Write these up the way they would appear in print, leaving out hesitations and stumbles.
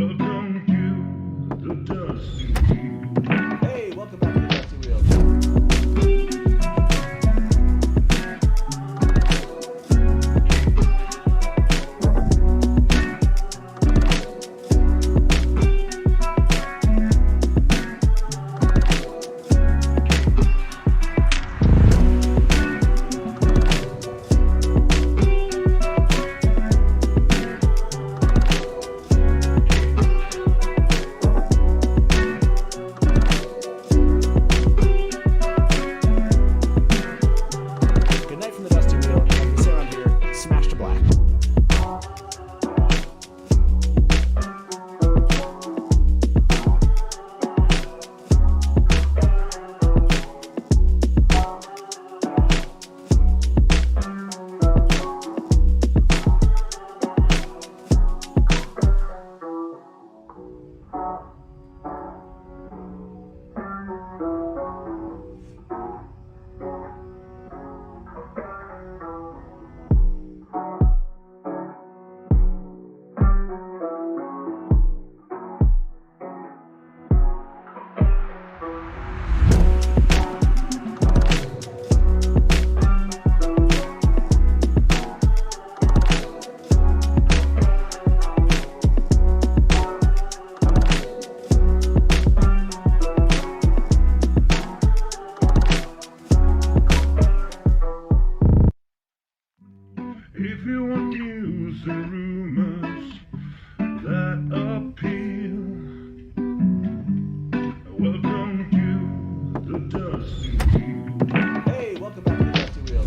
Welcome to the Dusty Wheel. Hey, welcome back to the Dusty Wheel. Good night from the Dusty Wheel. Like we say around here, smash to black. If you want news and rumors that appeal, welcome to the Dusty Wheel. Hey, welcome back to the Dusty Wheel.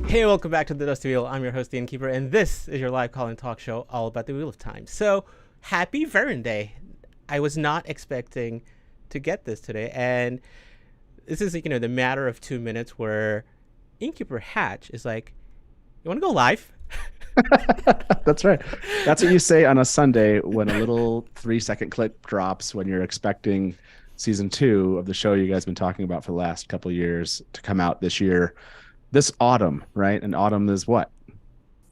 Hey, welcome back to the Dusty Wheel. I'm your host, the Innkeeper, and this is your live call-in talk show all about the Wheel of Time. So, happy Verin Day. I was not expecting to get this today, and this is, the matter of 2 minutes where Innkeeper Hatch is like, you want to go live? That's right. That's what you say on a Sunday when a little 3-second clip drops when you're expecting season 2 of the show you guys have been talking about for the last couple of years to come out this year, this autumn, right? And autumn is what?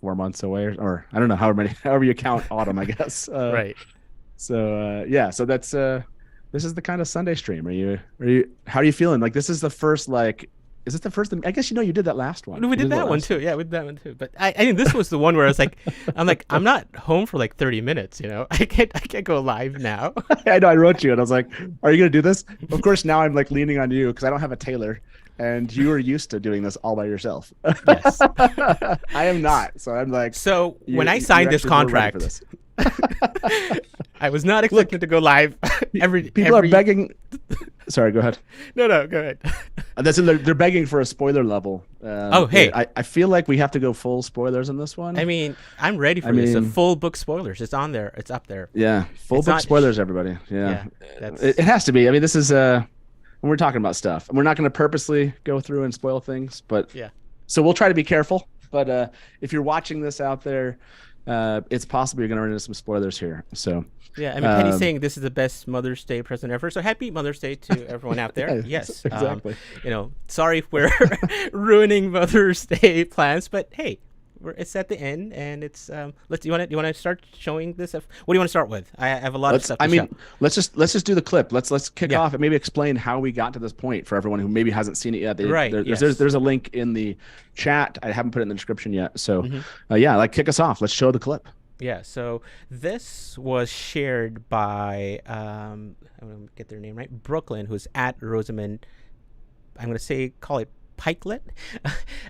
4 months away, or I don't know however you count autumn, I guess. Right. So so that's this is the kind of Sunday stream. How are you feeling? Like, this is the first, is it the first? I guess you did that last one. We did that one too. Yeah, we did that one too. But I think this was the one where I was like, I'm not home for like 30 minutes. I can't go live now. I know. I wrote you and I was like, are you gonna do this? Of course. Now I'm like leaning on you because I don't have a tailor. And you are used to doing this all by yourself. Yes. I am not. So I'm like. So when I signed this contract, I was not expecting to go live. People are begging. Sorry, go ahead. No, go ahead. They're begging for a spoiler level. Hey. I feel like we have to go full spoilers on this one. I mean, I'm ready for this. Full book spoilers. It's on there. It's up there. Yeah, full book spoilers, everybody. Yeah, it has to be. I mean, this is when we're talking about stuff, and we're not going to purposely go through and spoil things, but yeah. So we'll try to be careful. But if you're watching this out there, it's possible you're going to run into some spoilers here. So yeah, I mean, Penny's saying this is the best Mother's Day present ever. So happy Mother's Day to everyone out there. Yes, exactly. Sorry if we're ruining Mother's Day plans, but hey, it's at the end, and it's you want to start showing this? What do you want to start with? I have a lot of stuff. Let's just do the clip. Let's kick off and maybe explain how we got to this point for everyone who maybe hasn't seen it yet. There's a link in the chat. I haven't put it in the description yet. So kick us off. Let's show the clip. Yeah. So this was shared by I'm gonna get their name right. Brooklyn, who's at Rosamund. I'm gonna call it Pikelet.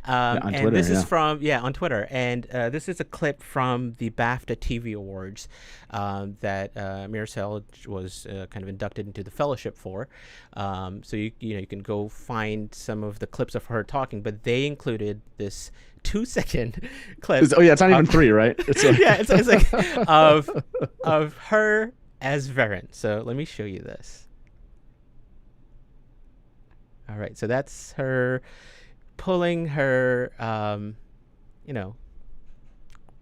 On and Twitter, this is from on Twitter, and this is a clip from the BAFTA TV Awards that Meera Syal was kind of inducted into the fellowship for. So you can go find some of the clips of her talking, but they included this 2-second clip. It's not even 3, right? It's like of her as Verin. So let me show you this. All right, so that's her pulling her,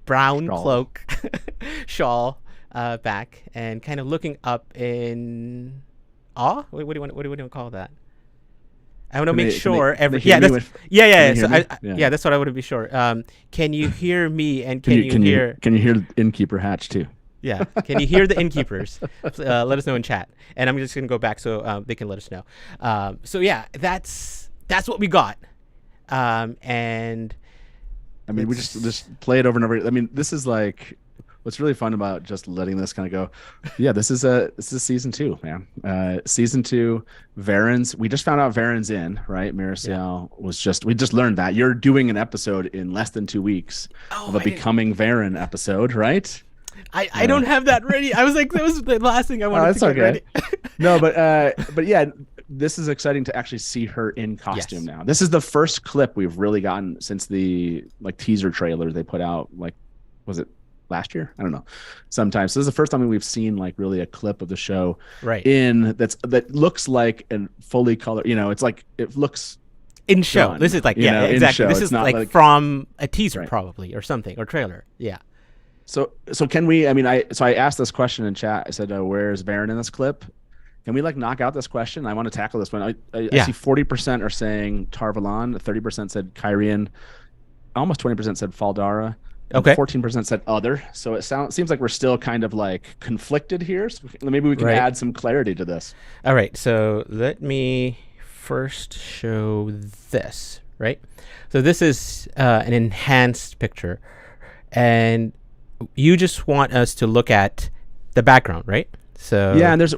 brown cloak shawl back and kind of looking up in awe. What do you want to call that? I want to make sure can yeah, they hear that's me yeah, yeah, can they so hear me? yeah, that's what I want to be sure. Can you hear me and can you hear can you hear Innkeeper Hatch too? yeah, can you hear the Innkeepers? Let us know in chat, and I'm just gonna go back so they can let us know. So yeah, that's what we got, and I mean, we just play it over and over. I mean, this is like what's really fun about just letting this kind of go. Yeah, this is season 2, man. Season 2, Verin's. We just found out Verin's in, right? Meera Syal we just learned that you're doing an episode in less than 2 weeks of a becoming Verin episode, right? I don't have that ready. I was like, that was the last thing I wanted to get ready. No, but yeah, this is exciting to actually see her in costume now. This is the first clip we've really gotten since the teaser trailer they put out. Was it last year? I don't know. Sometimes. So this is the first time we've seen really a clip of the show that looks like a fully colored. It's like it looks in show. done, this is exactly. This is like from a teaser probably or something or trailer. Yeah. So can we? I mean, I asked this question in chat. I said, "Where's Verin in this clip?" Can we knock out this question? I want to tackle this one. I see 40% are saying Tar Valon, 30% said Kyrian, almost 20% said Faldara, okay, 14% said other. So it seems like we're still kind of conflicted here. So maybe we can add some clarity to this. All right. So let me first show this. Right. So this is an enhanced picture, and you just want us to look at the background, right? So yeah, and there's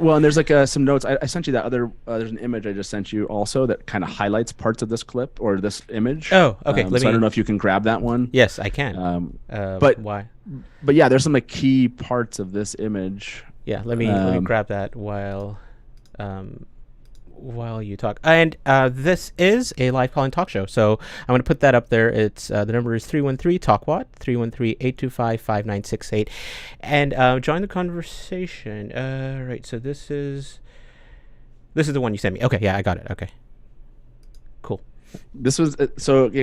some notes. I sent you that other. There's an image I just sent you also that kind of highlights parts of this clip or this image. Oh, okay. I don't know if you can grab that one. Yes, I can. But why? But yeah, there's some key parts of this image. Yeah, let me grab that while you talk. And this is a live calling talk show, so I'm going to put that up there. It's the number is 313-TALK-WoT, 313-825-5968, and join the conversation. Right, so this is the one you sent me. Okay, yeah, I got it. Okay, cool. This was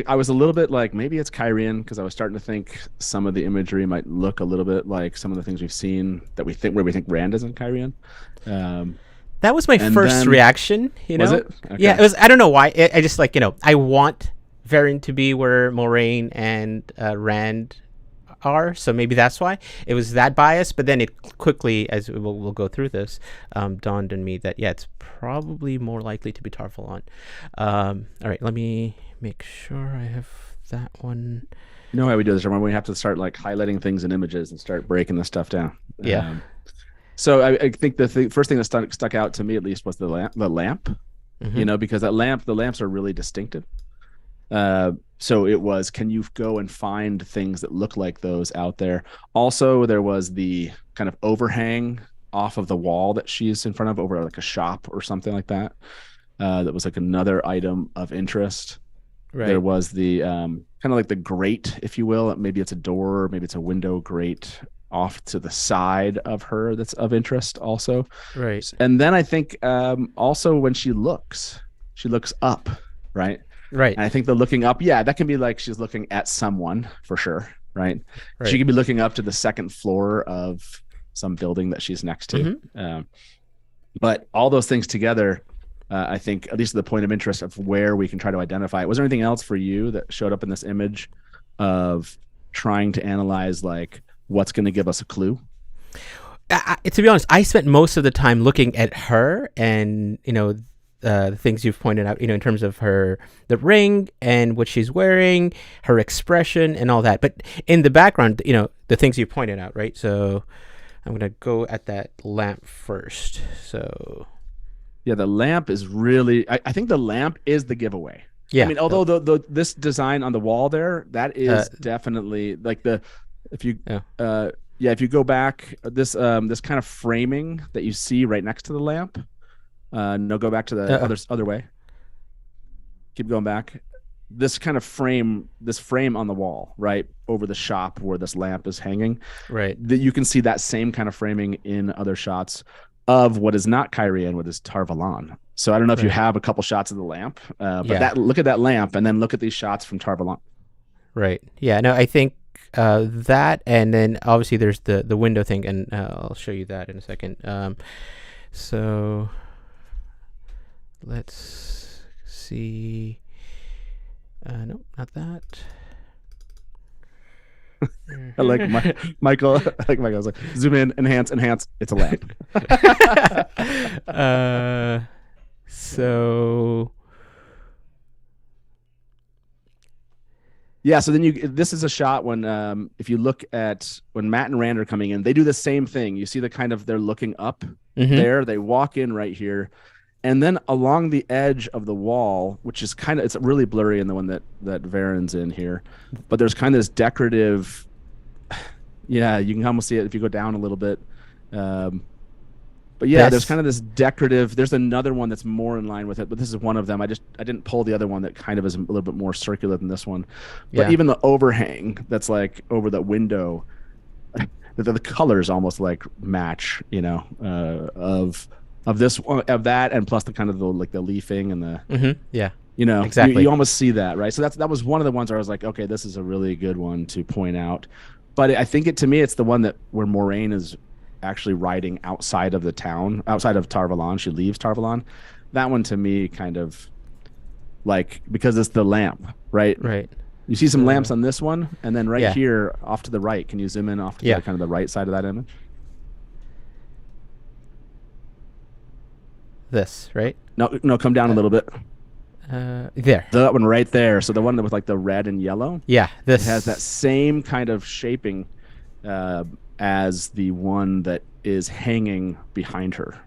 I was a little bit maybe it's Kyrian because I was starting to think some of the imagery might look a little bit like some of the things we've seen where we think Rand isn't Kyrian. That was my first reaction, Was it? Okay. Yeah, it was. I don't know why. I just I want Verin to be where Moraine and Rand are, so maybe that's why it was that bias. But then it quickly, as we'll go through this, dawned on me that it's probably more likely to be Tar Valon. All right, let me make sure I have that one. You know how we do this? Remember, we have to start highlighting things in images and start breaking this stuff down. Yeah. So I think the first thing that stuck out to me at least was the lamp, Mm-hmm. Because the lamps are really distinctive. So it was, can you go and find things that look like those out there? Also, there was the kind of overhang off of the wall that she's in front of over a shop or something like that. That was another item of interest. Right. There was the kind of the grate, if you will. Maybe it's a door, maybe it's a window grate off to the side of her that's of interest also. Right. And then I think also when she looks up, right? Right. And I think the looking up, that can be she's looking at someone for sure, right? Right. She could be looking up to the second floor of some building that she's next to. Mm-hmm. But all those things together, I think, at least the point of interest of where we can try to identify it. Was there anything else for you that showed up in this image of trying to analyze what's going to give us a clue? To be honest, I spent most of the time looking at her and, the things you've pointed out, in terms of the ring and what she's wearing, her expression and all that. But in the background, the things you pointed out, right? So I'm going to go at that lamp first. So. Yeah, the lamp is really, I think the lamp is the giveaway. Yeah. I mean, although this design on the wall there, that is definitely if you go back, this kind of framing that you see right next to the lamp. Go back to the other way. Keep going back. This kind of frame on the wall, right over the shop where this lamp is hanging. Right. That you can see that same kind of framing in other shots of what is not Kyrie and what is Tar Valon. So I don't know if you have a couple shots of the lamp, but look at that lamp and then look at these shots from Tar Valon. Right. Yeah. No, I think that, and then obviously there's the window thing, and I'll show you that in a second. So let's see. Nope, not that. I like Michael. I like Michael's like zoom in, enhance. It's a lamp. So yeah. So then this is a shot when if you look at when Matt and Rand are coming in, they do the same thing. You see the kind of they're looking up there. They walk in right here. And then along the edge of the wall, which is kind of, it's really blurry in the one that Verin's in here, but there's kind of this decorative, yeah, you can almost see it if you go down a little bit. But yeah, there's kind of this decorative, there's another one that's more in line with it, but this is one of them. I didn't pull the other one that kind of is a little bit more circular than this one. But even the overhang that's like over the window, the colors almost like match, of this of that, and plus the kind of the leafing and the exactly, you almost see that, right? So that was one of the ones where I was like, okay, this is a really good one to point out. But I think to me it's the one that where Moraine is actually riding outside of the town, outside of Tar Valon. She leaves Tar Valon. That one to me kind of like, because it's the lamp, right? You see some lamps on this one, and then here off to the right. Can you zoom in off to the, kind of the right side of that image? This, right? No, come down a little bit. There. That one right there. So the one that with like the red and yellow. Yeah, this has that same kind of shaping as the one that is hanging behind her.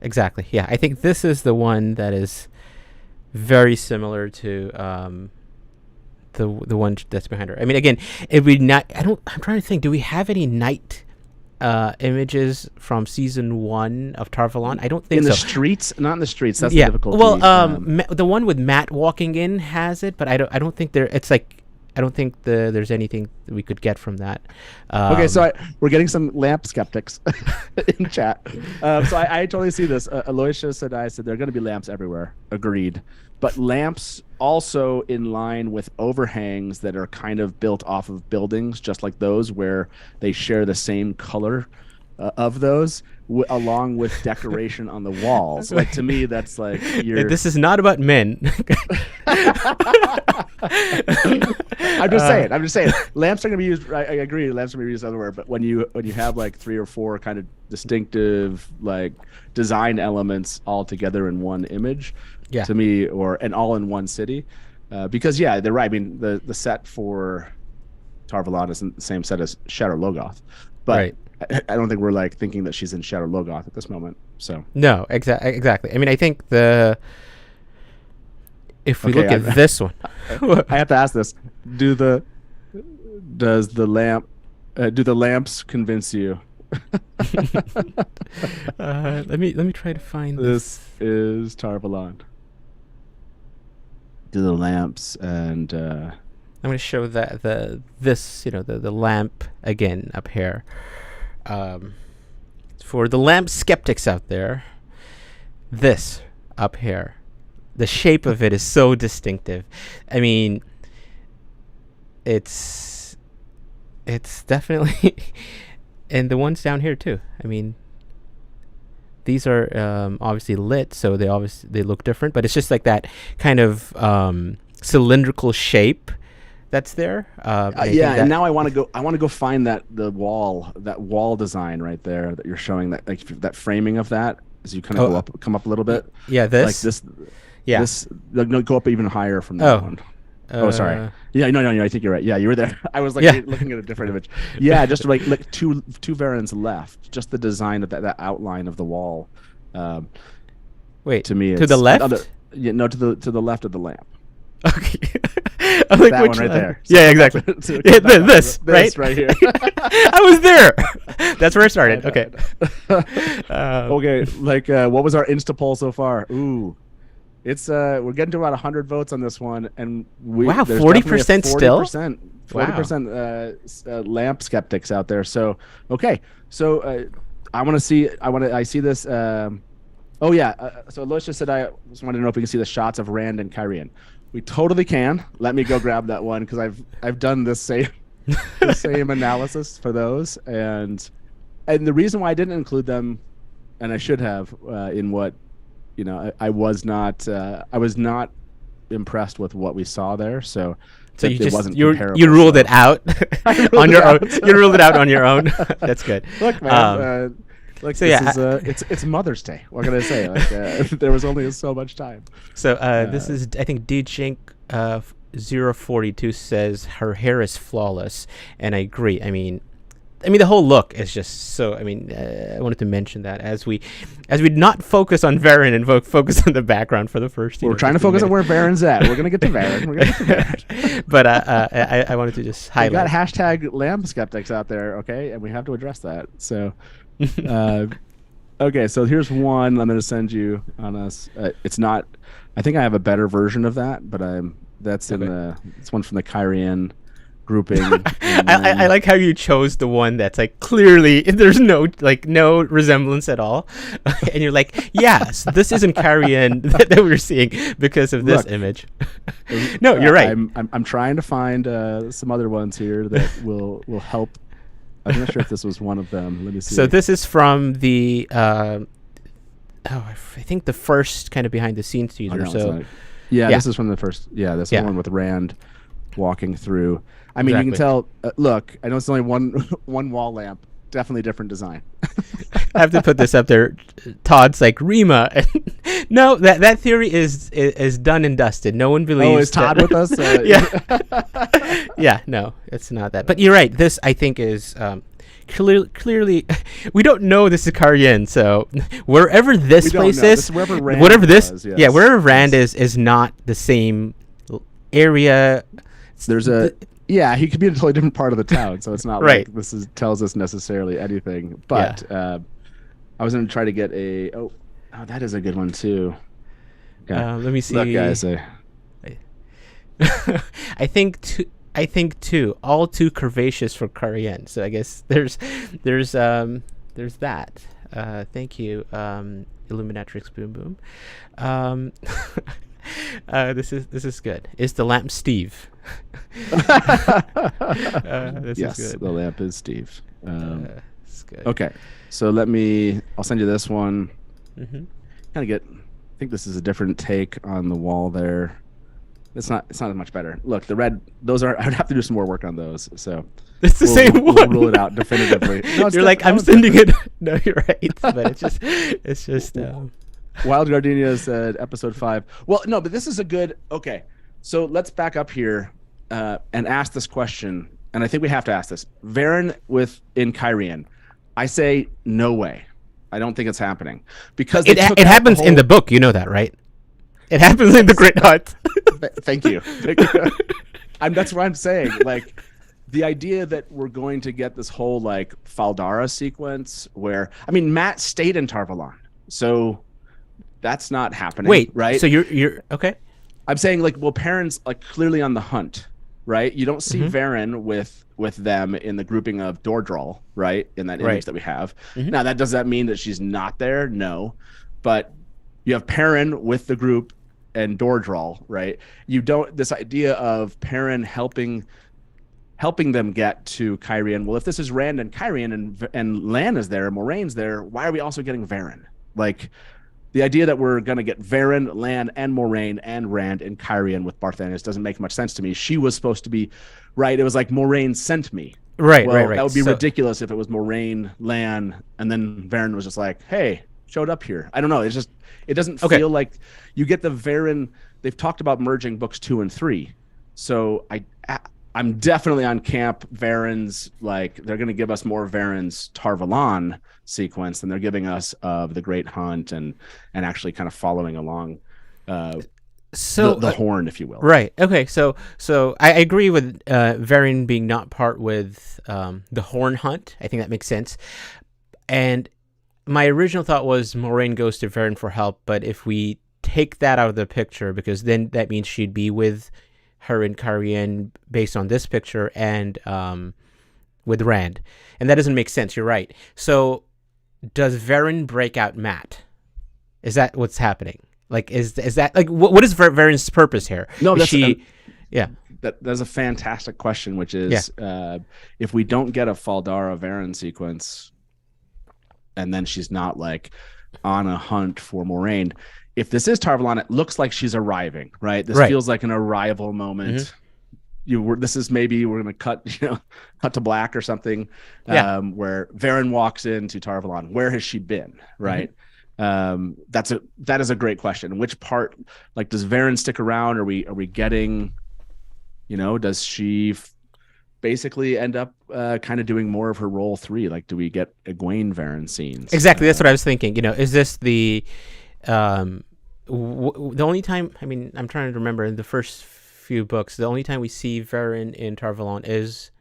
Exactly. Yeah, I think this is the one that is very similar to the one that's behind her. I mean, again, if we not, I'm trying to think. Do we have any night images from season 1 of Tar Valon? I don't think in so. The streets, not in the streets. That's the difficulty. Well, the one with Matt walking in has it, but I don't think there. It's like I don't think there's anything that we could get from that. Okay, so we're getting some lamp skeptics in chat. So I totally see this. Aloysia said there are going to be lamps everywhere. Agreed. But lamps also in line with overhangs that are kind of built off of buildings, just like those, where they share the same color of those, along with decoration on the walls. Like, to me, that's like this is not about men. I'm just saying. Lamps are going to be used. I agree. Lamps are going to be used everywhere. But when you have like 3 or 4 kind of distinctive like design elements all together in one image, to me, and all in one city, because they're right. I mean, the set for Tar Valon isn't the same set as Shadow Logoth, but I don't think we're like thinking that she's in Shadow Logoth at this moment. So no, exactly. I mean, I think if we look at this one, I have to ask this: do the lamps convince you? Let me try to find this. This is Tar Valon. Do the lamps and I'm going to show the lamp again up here. For the lamp skeptics out there, this up here, the shape of it is so distinctive. I mean, it's definitely, and the ones down here too. I mean, these are obviously lit, so they look different, but it's just like that kind of cylindrical shape that's there. And now I want to go find that wall design right there that you're showing, that like that framing of that as you kind of come up a little bit. Yeah, this. Like this. Yeah. This. No, go up even higher from that one. Sorry. Yeah, no, I think you're right. Yeah, you were there. I was like looking at a different image. Yeah, just like two Verins left. Just the design of that outline of the wall. Wait, to me, to the left? To the left of the lamp. Okay. I'm like, that one right there. So exactly. This right here. I was there. That's where I started. Okay. Okay. Like, what was our Insta poll so far? Ooh. It's we're getting to about 100 votes on this one, and 40% still. 40% lamp skeptics out there. So okay, so I see this. So Aloysia said I just wanted to know if we can see the shots of Rand and Kyrian. We totally can. Let me go grab that one because I've done the same analysis for those, and the reason why I didn't include them, and I should have in what I was not impressed with what we saw there. So So it wasn't you comparable. ruled it out ruled on it your own. out. You ruled it out on your own. That's good. Look, man. Look, so this yeah, is it's Mother's Day. What can I say? Like, there was only so much time. So this is, I think, DJink 042 says her hair is flawless, and I agree. I mean, the whole look is just so. I mean, I wanted to mention that as we not focus on Verin and focus on the background for the first. We're trying to focus on where Verin's at. We're gonna get to Verin. We're gonna get to Verin. But I wanted to just highlight. We got hashtag lamb skeptics out there, okay, and we have to address that. So, okay, so here's one I'm gonna send you on us. It's not. I think I have a better version of that, but that's in it's one from the Kyrian grouping. I like how you chose the one that's like clearly there's no resemblance at all, and you're like, yes, this isn't Kyrian that we're seeing because of this image. No, you're right. I'm trying to find some other ones here that will help. I'm not sure if this was one of them. Let me see. So this is from the I think the first kind of behind the scenes teaser. This is from the first. Yeah, that's the one with Rand walking through. I mean, you can tell. Look, I know it's only one wall lamp. Definitely different design. I have to put this up there. Todd's like Rima. No, that theory is done and dusted. No one believes. Oh, is Todd with us? Yeah. Yeah. No, it's not that. But you're right. This I think is clearly. We don't know this is Karyen, so wherever this place is, whatever this, was, yes. Wherever Rand is not the same area. There's he could be in a totally different part of the town, so it's not right. like this tells us necessarily anything. But I was going to try to get oh, that is a good one too. Okay. Let me see. Look, guys. I think too. All too curvaceous for Karyen. So I guess there's that. Thank you, Illuminatrix Boom Boom. This is good. Is the lamp Steve? Yes, is good. The lamp is Steve. It's good. Okay, so I'll send you this one. Kind of I think this is a different take on the wall there. It's not much better. Look, the red. Those are. I would have to do some more work on those. So it's the same one. We'll rule it out definitively. No, you're like, I'm sending it. No, you're right. But it's just. Wild Gardenia said episode 5. Well, no, but this is a good. Okay, so let's back up here and ask this question. And I think we have to ask this. Verin in Kyrian. I say no way. I don't think it's happening because it happens in the book. You know that, right? It happens in the Great Hut. Thank you. That's what I'm saying. Like the idea that we're going to get this whole like Faldara sequence where Matt stayed in Tar Valon, so that's not happening. Wait, right? So you're okay? I'm saying Perrin's clearly on the hunt, right? You don't see Verin with them in the grouping of Dordral, right? In that image that we have. Now does that mean that she's not there? No, but you have Perrin with the group and Dordral, right? You don't. This idea of Perrin helping them get to Kyrian. Well, if this is Rand and Kyrian and Lan is there, and Moraine's there, why are we also getting Verin? Like the idea that we're gonna get Verin, Lan, and Moraine and Rand and Kyrian with Barthanes doesn't make much sense to me. She was supposed to be, right? It was like Moraine sent me. Right. That would be ridiculous if it was Moraine, Lan, and then Verin was just like, hey, showed up here. I don't know. It doesn't feel like you get the Verin. They've talked about merging books 2 and 3. So I'm definitely on camp Verin's, like they're going to give us more Verin's Tar Valon sequence than they're giving us of the Great Hunt and actually kind of following along the horn, if you will. Right. Okay. So I agree with Verin being not part with the horn hunt. I think that makes sense. And my original thought was Moraine goes to Verin for help, but if we take that out of the picture, because then that means she'd be with her and Kyrian based on this picture and with Rand. And that doesn't make sense. You're right. So does Verin break out Matt? Is that what's happening? Like, is that like what is Verin's purpose here? No, that's that's a fantastic question, which is if we don't get a Faldara Verin sequence and then she's not like on a hunt for Moraine, if this is Tar Valon, it looks like she's arriving, right? This Right. feels like an arrival moment. This is maybe we're gonna cut to black or something, Yeah. where Verin walks into Tar Valon. Where has she been, right? That is a great question. Which part, like, does Verin stick around? Are we getting, does she basically end up kind of doing more of her role 3? Like, do we get Egwene Verin scenes? Exactly. That's what I was thinking. Is this the only time? I mean, I'm trying to remember in the first few books, the only time we see Verin in Tar Valon is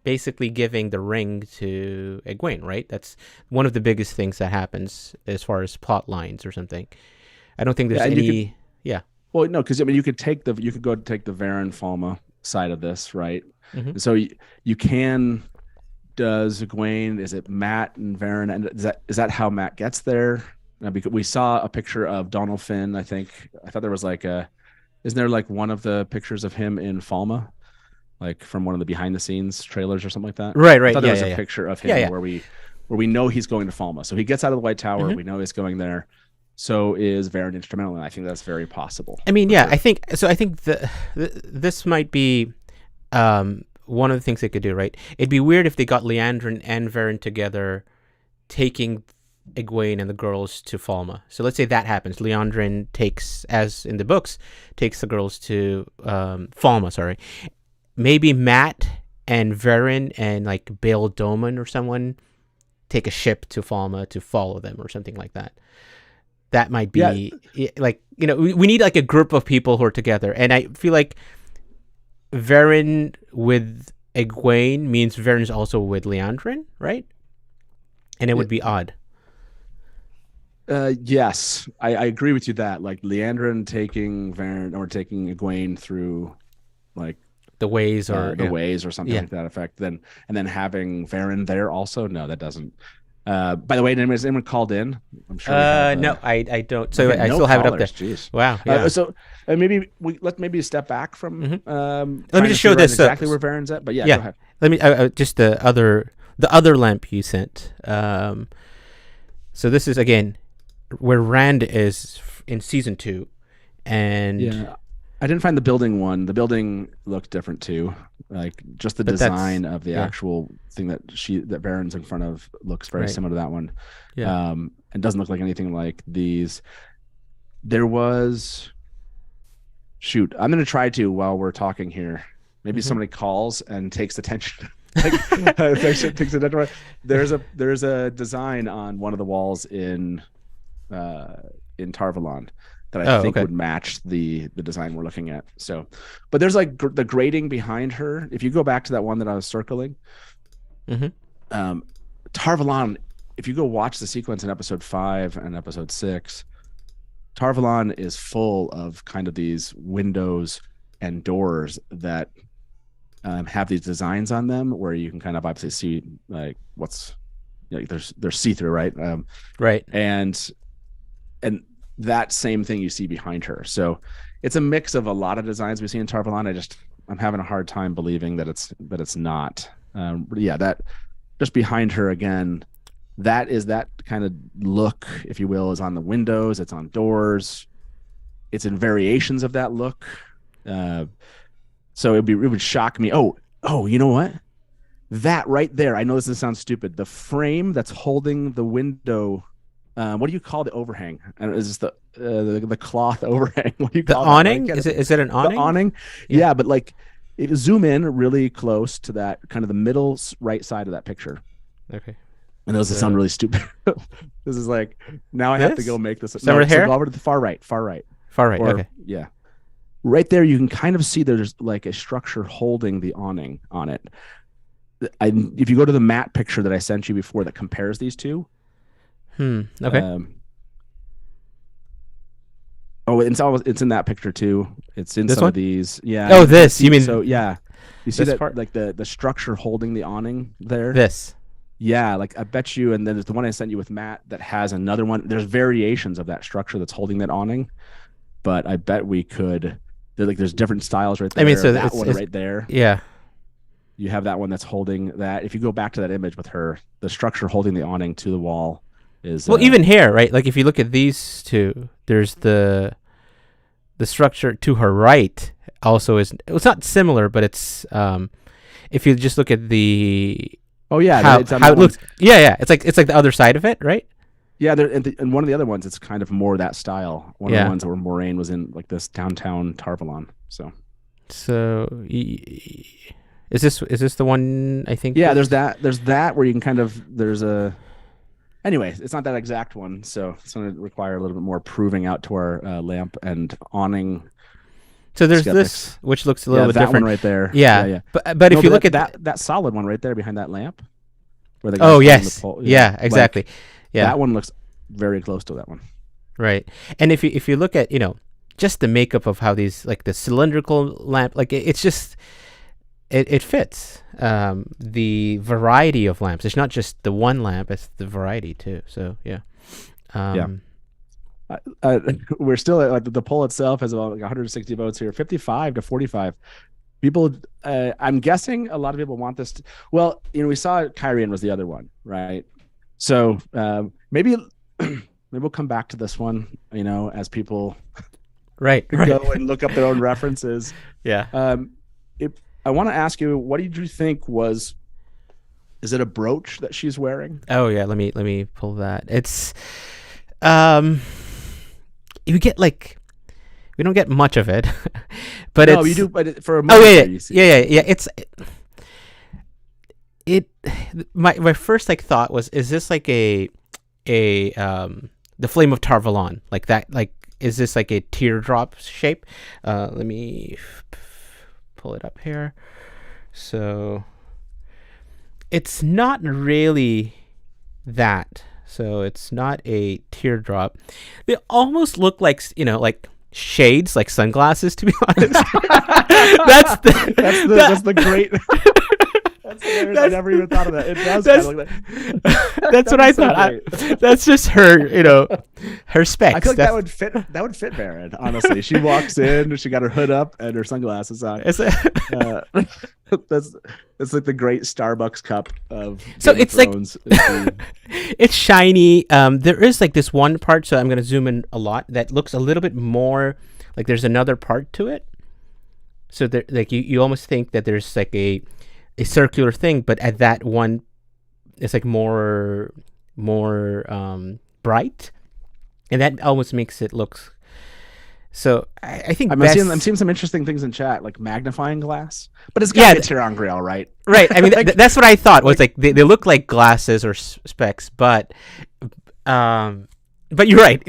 basically giving the ring to Egwene, right? That's one of the biggest things that happens as far as plot lines or something. I don't think there's any. Well, no, because you could go take the Verin Falme side of this, right? Mm-hmm. So you can. Does Egwene? Is it Matt and Verin? And is that how Matt gets there? Because we saw a picture of Donald Finn. I thought there was isn't there like one of the pictures of him in Falme, like from one of the behind the scenes trailers or something like that? Right. I thought there was a picture of him where we know he's going to Falme. So he gets out of the White Tower. Mm-hmm. We know he's going there. So is Verin instrumental? And I think that's very possible. I mean, I think so. I think this might be one of the things they could do, right? It'd be weird if they got Liandrin and Verin together, taking Egwene and the girls to Falme. So let's say that happens. Liandrin takes, as in the books, takes the girls to Falme. Sorry, maybe Matt and Verin and like Bail Doman or someone take a ship to Falme to follow them or something like that. That might be like, we need like a group of people who are together, and I feel like Verin with Egwene means Verin's also with Liandrin, right? And it would be odd. Yes, I agree with you that like Liandrin taking Verin or taking Egwene through like the ways or ways or something like that effect. And then having Verin there also. No, that doesn't. By the way, has anyone called in? I'm sure. No, I don't. So I still have it up there. Jeez. Wow. Yeah. So maybe let's step back from. Let me just show this exactly where Verin's at. But go ahead. Let me just the other lamp you sent. So this is again where Rand is in season 2, and I didn't find the building one. The building looked different too. Like just the design of the actual thing that Verin's in front of looks very similar to that one. Yeah. And doesn't look like anything like these. There was I'm gonna try to while we're talking here. Maybe somebody calls and takes attention. Takes attention. There's a design on one of the walls in Tar Valon that I think would match the design we're looking at. So, but there's like the grating behind her. If you go back to that one that I was circling, Tar Valon, if you go watch the sequence in episode 5 and episode 6, Tar Valon is full of kind of these windows and doors that have these designs on them where you can kind of obviously see like what's they're see-through, right? Right. And that same thing you see behind her. So it's a mix of a lot of designs we see in Tar Valon. I'm having a hard time believing that it's not. That just behind her again, that is that kind of look, if you will, is on the windows. It's on doors. It's in variations of that look. So it would shock me. Oh, you know what? That right there. I know this sounds stupid. The frame that's holding the window. What do you call the overhang? Is this the cloth overhang? What do you call the awning? Is it an awning? The awning? Yeah, but like if you zoom in really close to that kind of the middle right side of that picture. Okay. And those sound really stupid. This is like now I have to go make this. So go over to the far right. Okay. Yeah. Right there, you can kind of see there's like a structure holding the awning on it. If you go to the matte picture that I sent you before that compares these two. Okay. It's in that picture too. It's in this some one? of these. Yeah. Oh, this. You mean? So yeah. You see that part? like the structure holding the awning there. This. Yeah, like I bet you, and then there's the one I sent you with Matt that has another one. There's variations of that structure that's holding that awning, but I bet we could. There's different styles right there. I mean, so that one right there. Yeah. You have that one that's holding that. If you go back to that image with her, the structure holding the awning to the wall is Well, even here, right? Like if you look at these two, there's the structure to her right also is, it's not similar, but it's if you just look at the oh yeah, how it's on how that it one. looks, yeah, it's like the other side of it, right? Yeah, and one of the other ones, it's kind of more that style. One of Yeah. the ones where Moraine was in like this downtown Tar Valon. So is this the one? I think. Yeah, there's that where you can kind of anyway, it's not that exact one, so it's going to require a little bit more proving out to our lamp and awning. So there's skeptics. this, which looks a little bit that different. one right there. Yeah. But No, if you look at that solid one right there behind that lamp, where the guy's oh holding yes, the pole, yeah, like, exactly, yeah, that one looks very close to that one. right. And if you look at just the makeup of how these, like the cylindrical lamp, like it's just it fits the variety of lamps. It's not just the one lamp; it's the variety too. So yeah. We're still at, like, the poll itself has about like 160 votes here, 55 to 45. People, I'm guessing a lot of people want this. Well, we saw Kyrian was the other one, right? So maybe we'll come back to this one, as people Right. go and look up their own references. Yeah. I want to ask you, what did you think is it a brooch that she's wearing? Oh yeah. Let me pull that. It's you get like, we don't get much of it, but no, it's, you do. But for a oh moment, yeah, you see. yeah. It's my first like thought was, is this like a the flame of Tar Valon, like that? Like, is this like a teardrop shape? Let me pull it up here. So it's not really that. So it's not a teardrop. They almost look like, like shades, like sunglasses, to be honest. that's the great. I never even thought of that. It does kind of look like that's what I thought. That's just her, her specs. I feel like that would fit Verin, honestly. She walks in, she got her hood up and her sunglasses on. That's like the great Starbucks cup of so Game it's of Thrones. It's shiny. There is like this one part, so I'm going to zoom in a lot, that looks a little bit more like there's another part to it. So there, like you almost think that there's like a circular thing, but at that one, it's like more bright, and that almost makes it look. So I think I'm seeing some interesting things in chat, like magnifying glass, but it's got to be Terangriel, right? Right. I mean, that's what I thought was like they look like glasses or specs, but you're right.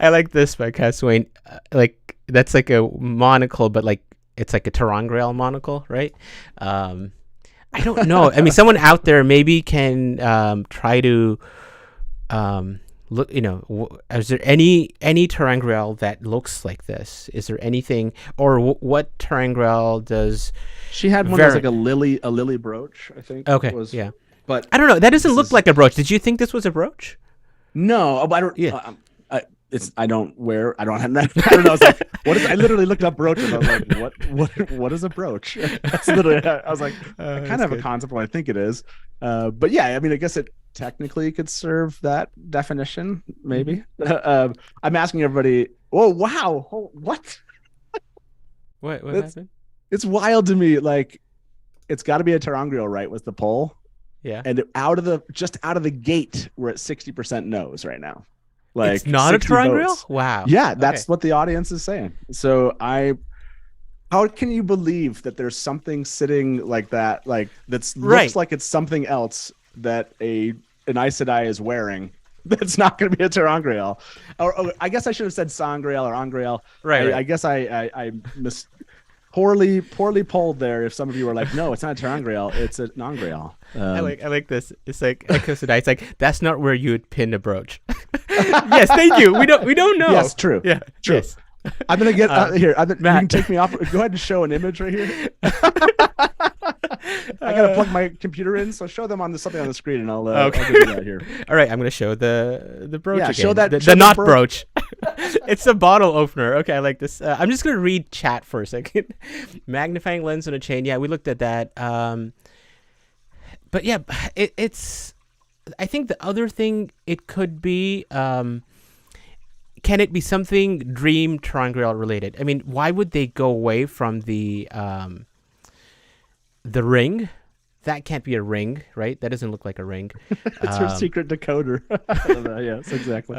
I like this by Caswayne. Like that's like a monocle, but like it's like a Terangriel monocle, right? I don't know. I mean, someone out there maybe can try to look. Is there any Terangriel that looks like this? Is there anything, or what Terangriel does? She had one that's like a lily brooch, I think. Okay, was, yeah, but I don't know. That doesn't look like a brooch. Did you think this was a brooch? No, but I don't. Yeah. I don't have that. I don't know. I was like, what is? I literally looked up brooch and I was like, what is a brooch? That's literally. I was like, I kind of have a concept of what I think it is. But yeah, I mean, I guess it technically could serve that definition, maybe. I'm asking everybody. Oh wow! Oh, what? What happened? It's wild to me. Like, it's got to be a Terangriel, right? Was the poll? Yeah. And out of the gate, we're at 60% no's right now. Like, it's not a Terangriel? Wow. Yeah, that's what the audience is saying. So how can you believe that there's something sitting like that, like looks like it's something else that an Aes Sedai is wearing? That's not going to be a Terangriel. Or I guess I should have said Sangreal or Angreal. Right. I guess I poorly polled there. If some of you were like, no, it's not a Terangriel, it's an Angreal. I like this. It's like Echo Sedai. It's like, that's not where you would pin a brooch. Yes, thank you. We don't know. Yes, true. Yeah, true. Yes. I'm gonna get here. You Matt. can take me off. Go ahead and show an image right here. I gotta plug my computer in, so show them something on the screen, and I'll do that here. All right, I'm gonna show the brooch. Yeah, again. show that. The not brooch. It's a bottle opener. Okay, I like this. I'm just gonna read chat for a second. Magnifying lens on a chain. Yeah, we looked at that. But yeah, it's I think the other thing it could be, can it be something Dream Triangle related? I mean, why would they go away from the ring? That can't be a ring, right? That doesn't look like a ring. It's her secret decoder. I love that. Yes, exactly.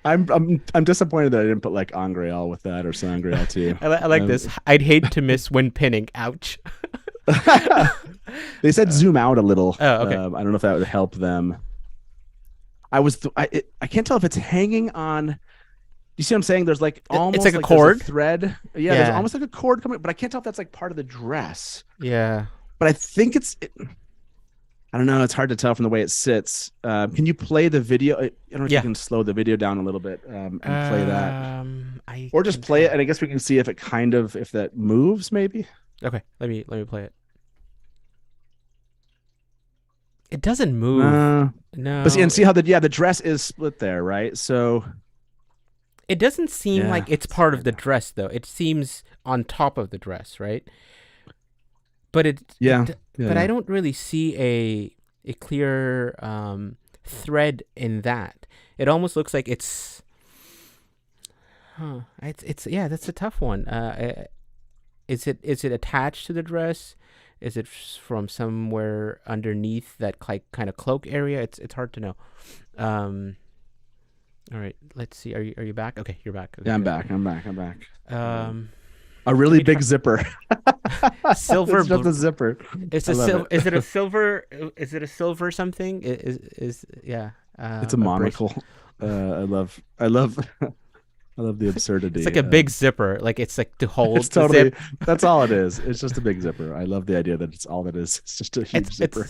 I'm disappointed that I didn't put like Angreal with that or Sangreal too. I like this. I'd hate to miss when pinning. Ouch. They said zoom out a little. Oh, okay. I don't know if that would help them. I can't tell if it's hanging on. You see what I'm saying? There's like almost like a there's cord? thread. Yeah, there's almost like a cord coming, but I can't tell if that's like part of the dress. Yeah. But I think I don't know. It's hard to tell from the way it sits. Can you play the video? I don't know if you can slow the video down a little bit and play that, or just play it. And I guess we can see if if that moves, maybe. Okay, let me play it. It doesn't move. No. But see how the dress is split there, right? So it doesn't seem like it's part of the dress, though. It seems on top of the dress, right? But but I don't really see a clear thread in that. It almost looks like it's that's a tough one. Is it attached to the dress? Is it from somewhere underneath that kind of cloak area? It's hard to know. All right, let's see. Are you back? Okay, you're back. Okay, yeah, I'm back. A Let really me big zipper. Silver. It's just a zipper. It's a silver. Is it a silver? Is it a silver something? It's a monocle. I love the absurdity. It's like a big zipper. Like it's like to hold. It's totally. Zip. That's all it is. It's just a big zipper. I love the idea that it's all it is. It's just a huge zipper.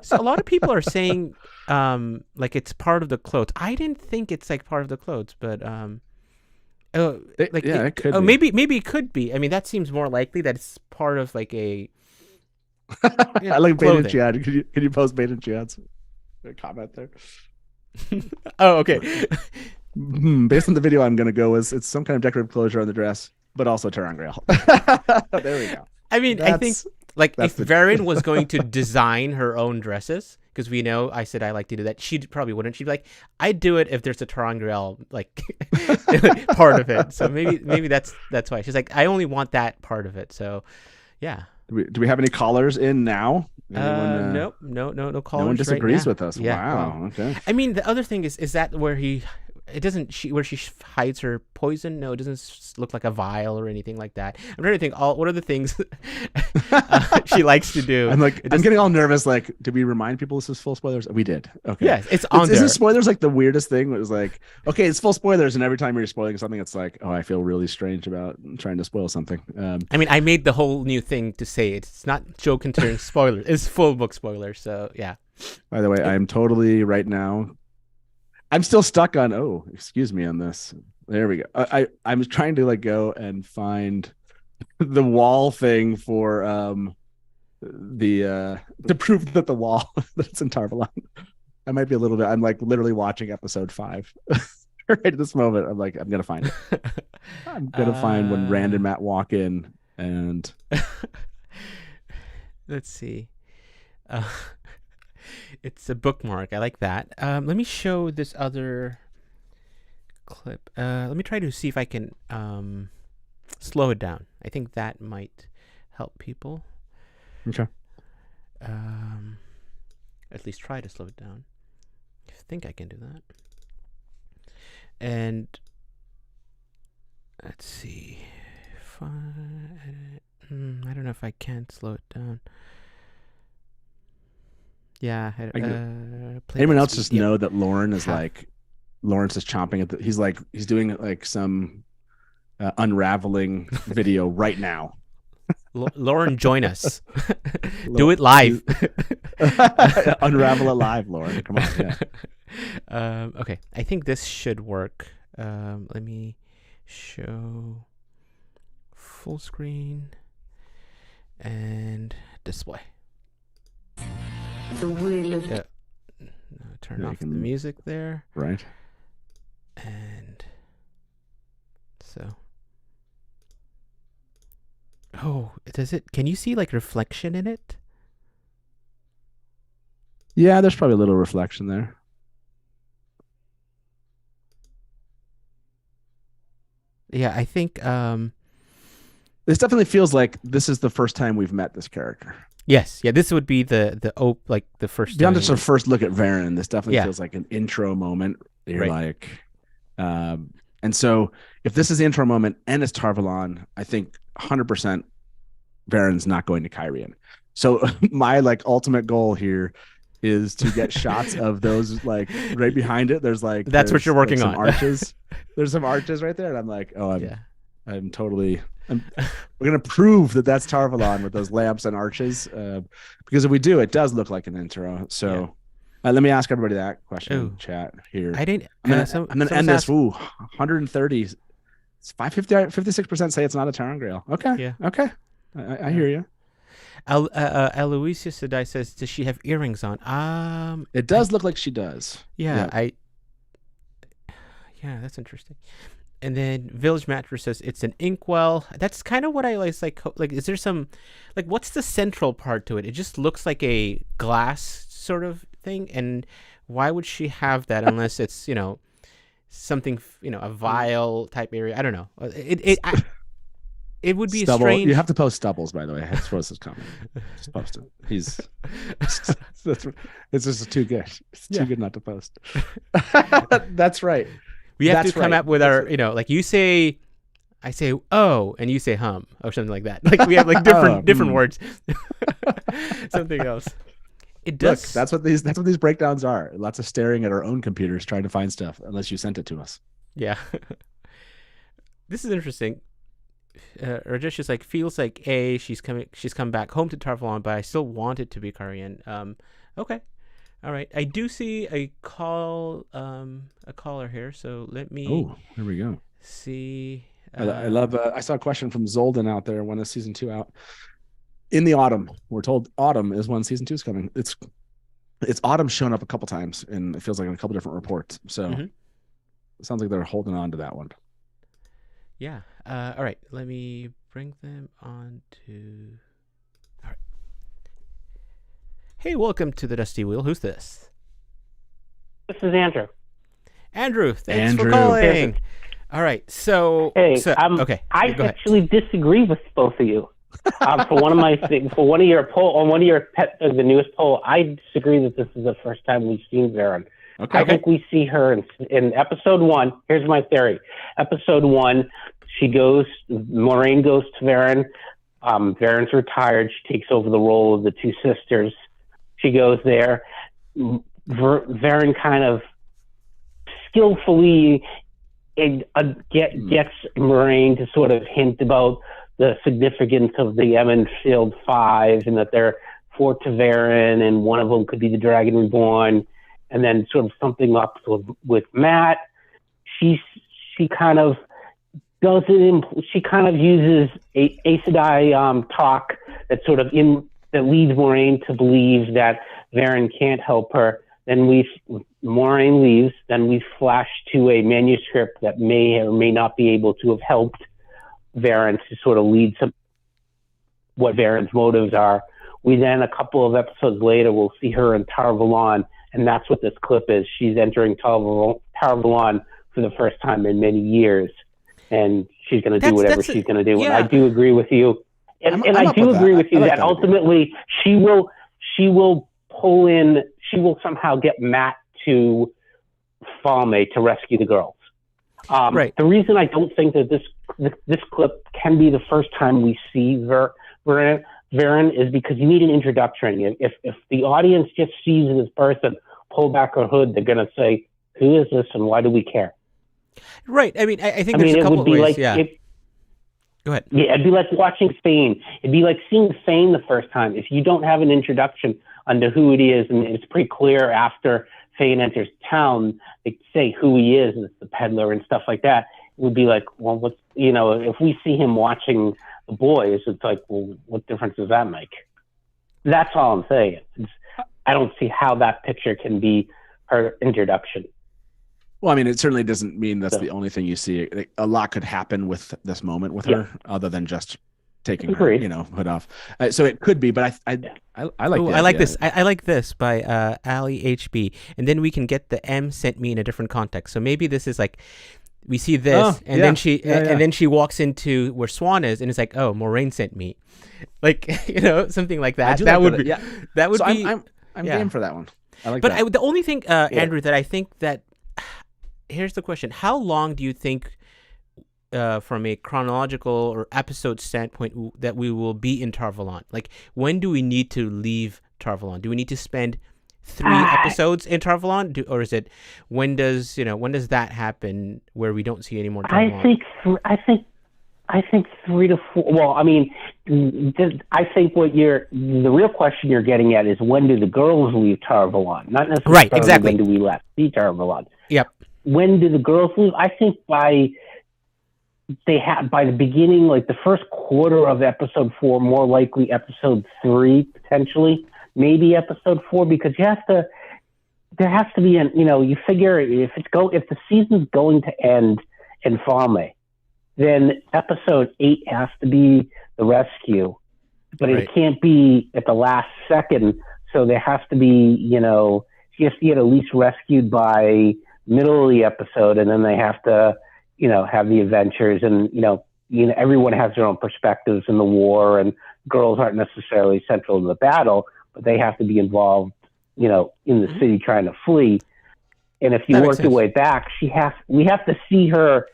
So a lot of people are saying, like it's part of the clothes. I didn't think it's like part of the clothes, but it could. Oh, maybe it could be. I mean, that seems more likely that it's part of like a. I like Bait and Chad. Can you post Bait and Chad's comment there? Oh, okay. Based on the video, I'm gonna go with it's some kind of decorative closure on the dress, but also Terangreal. There we go. I mean, I think like if Verin was going to design her own dresses, because we know I said I like to do that, she probably wouldn't. She'd be like, I'd do it if there's a Terangreal like part of it. So maybe that's why she's like, I only want that part of it. So yeah. Do we have any callers in now? Nope, no callers. No one disagrees right with us. Yeah, wow. Okay. I mean, the other thing is that where where she hides her poison? No, it doesn't look like a vial or anything like that. I'm trying to think. What are the things she likes to do? I'm getting all nervous. Like, did we remind people this is full spoilers? We did. Okay. Yeah, it's on there. Isn't spoilers like the weirdest thing? It was like, okay, it's full spoilers, and every time you're spoiling something, it's like, oh, I feel really strange about trying to spoil something. I mean, I made the whole new thing to say it's not Joe considering spoilers. It's full book spoilers. So yeah. By the way, I'm totally right now. I'm still stuck on. Oh, excuse me on this. There we go. I'm trying to like go and find the wall thing for to prove that the wall that's in Tar Valon. I might be a little bit. I'm like literally watching episode 5 right at this moment. I'm like, I'm gonna find it. I'm gonna find when Rand and Matt walk in and. Let's see. It's a bookmark. I like that. Let me show this other clip. Let me try to see if I can slow it down. I think that might help people. Okay. At least try to slow it down. I think I can do that. And let's see. If I don't know if I can slow it down. Yeah. Anyone else just know that Lauren is like, Lawrence is chomping at he's doing like some unraveling video right now. Lauren, join us. Do it live. Unravel it live, Lauren. Come on. Yeah. Okay. I think this should work. Let me show full screen and display. The wheel of turn off the music there. Right. And so. Oh, does it? Can you see like reflection in it? Yeah, there's probably a little reflection there. Yeah, I think This definitely feels like this is the first time we've met this character. yes, yeah, this would be like the first Beyond time. just our first look at Verin, this definitely Yeah. feels like an intro moment. You're Right. like, and so if this is the intro moment and it's Tar Valon, I think 100% Verin's not going to Kyrian. So my like ultimate goal here is to get shots of those like right behind it. There's like That's what you're working some on. arches. There's some arches right there, and I'm like, oh, Yeah. I'm totally. We're gonna prove that that's Tar Valon with those lamps and arches, because if we do, it does look like an intro. So let me ask everybody that question in chat here. I didn't. I'm gonna end this. Ooh, 130. It's 56% say it's not a Taron Grail. Okay. Yeah. Okay. I hear you. Aloysius Sedai says, "Does she have earrings on?" It does look like she does. Yeah, yeah, that's interesting. And then Village Mattress says it's an inkwell. That's kind of what I like. Like, is there some, like, what's the central part to it? It just looks like a glass sort of thing. And why would she have that unless it's something a vial type area? I don't know. It would be Stubble. strange. You have to post Stubbles, by the way. Headsprose is coming. Just post it. He's. It's just too good. It's too good not to post. That's right. We have to come up with our, like you say, I say oh, and you say hum or something like that. Like we have like different words. Something else. It does. Look, that's what these breakdowns are. Lots of staring at our own computers trying to find stuff, unless you sent it to us. Yeah. This is interesting. Rajesh is like, feels like she's come back home to Tar Valon, but I still want it to be Korean. Okay. All right. I do see a caller here, so let me. Oh, here we go. See. I love. I saw a question from Zolden out there. When is season 2 out? In the autumn. We're told autumn is when season 2 is coming. It's autumn shown up a couple times, and it feels like in a couple different reports. So it sounds like they're holding on to that one. Yeah. All right. Let me bring them on to. All right. Hey, welcome to the Dusty Wheel. Who's this? This is Andrew. Andrew, thanks for calling. All right. So, okay. I actually disagree with both of you. For one of your the newest poll, I disagree that this is the first time we've seen Verin. Okay. I think we see her in episode 1. Here's my theory. Episode 1, Moiraine goes to Verin. Verin's retired. She takes over the role of the two sisters. She goes there. Verin kind of skillfully gets Moiraine to sort of hint about the significance of the Emondfield Five and that they're 4 Verin and one of them could be the Dragon Reborn. And then sort of something up with Matt. She kind of does it. She kind of uses Aes Sedai talk that sort of that leads Moiraine to believe that Verin can't help her. Then Moiraine leaves. Then we flash to a manuscript that may or may not be able to have helped Verin to sort of lead what Verin's motives are. We then, a couple of episodes later, will see her in Tar Valon. And that's what this clip is. She's entering Tar Valon for the first time in many years. And she's going to do whatever she's going to do. Yeah. And I do agree with you. And I do agree with you that ultimately she will somehow get Matt to Falme to rescue the girls. Right. The reason I don't think that this clip can be the first time we see Verin is because you need an introduction. If the audience just sees this person pull back her hood, they're going to say, "Who is this, and why do we care?" Right. I mean, I think there's a couple of ways. Go ahead. Yeah, it'd be like watching Fane. It'd be like seeing Fane the first time. If you don't have an introduction onto who it is, and it's pretty clear after Fane enters town, they say who he is, and it's the peddler and stuff like that. It would be like, well, if we see him watching the boys, it's like, well, what difference does that make? That's all I'm saying. I don't see how that picture can be her introduction. Well, I mean, it certainly doesn't mean that's the only thing you see. A lot could happen with this moment with her, other than just taking her, Agreed. hood off. So it could be, but I like. Ooh, the I like idea. this. I like this by Ali HB, and then we can get the M sent me in a different context. So maybe this is like we see this, and then she walks into where Swan is, and it's like, oh, Moraine sent me, like something like that. That would be that would be. I'm game for that one. I like but that. the only thing, Andrew, that I think that here's the question: how long do you think? From a chronological or episode standpoint, that we will be in Tar Valon? Like, when do we need to leave Tar Valon? Do we need to spend 3 episodes in Tar Valon, or is it when does that happen where we don't see any more Tar Valon? I think 3 to 4. Well, I mean, I think the real question you're getting at is when do the girls leave Tar Valon? Not necessarily right, exactly. when do we see Tar Valon. Yep. When do the girls leave? I think by the beginning, like the first quarter of episode 4, more likely episode 3, potentially, maybe episode 4, because there has to be you figure if the season's going to end in Falme, then episode 8 has to be the rescue, but right. It can't be at the last second. So there has to be, she has to get at least rescued by middle of the episode, and then they have to have the adventures, and everyone has their own perspectives in the war, and girls aren't necessarily central to the battle, but they have to be involved, in the city trying to flee. And if you work your way back, we have to see her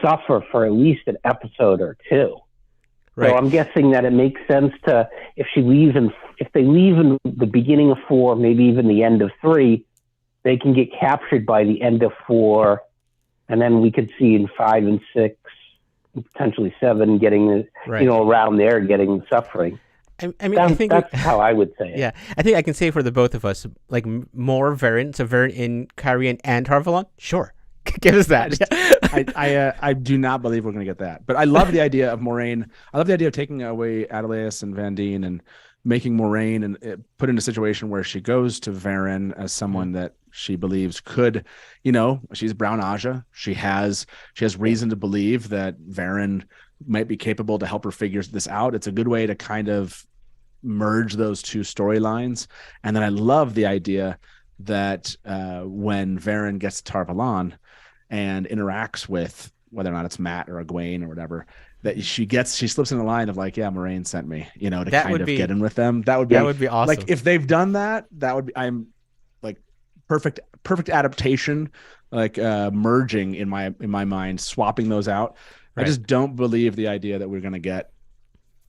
suffer for at least an episode or 2. Right. So I'm guessing that it makes sense if they leave in the beginning of 4, maybe even the end of 3, they can get captured by the end of 4. And then we could see in 5 and 6, potentially 7, getting around there, getting suffering. I think that's how I would say it. Yeah, I think I can say for the both of us, like more Verin, so Verin in Carrion and Tar Valon. Sure, give us that. I do not believe we're going to get that, but I love the idea of Moraine. I love the idea of taking away Adelaus and Van Dien and making Moraine and put in a situation where she goes to Verin as someone that she believes could, she's Brown Aja. She has reason to believe that Verin might be capable to help her figure this out. It's a good way to kind of merge those two storylines. And then I love the idea that when Verin gets to Tar Valon and interacts with whether or not it's Matt or Egwene or whatever, that she slips in the line of like, yeah, Moraine sent me, to kind of get in with them. That would be awesome. Like if they've done that, I'm like perfect adaptation, like merging in my mind, swapping those out. Right. I just don't believe the idea that we're going to get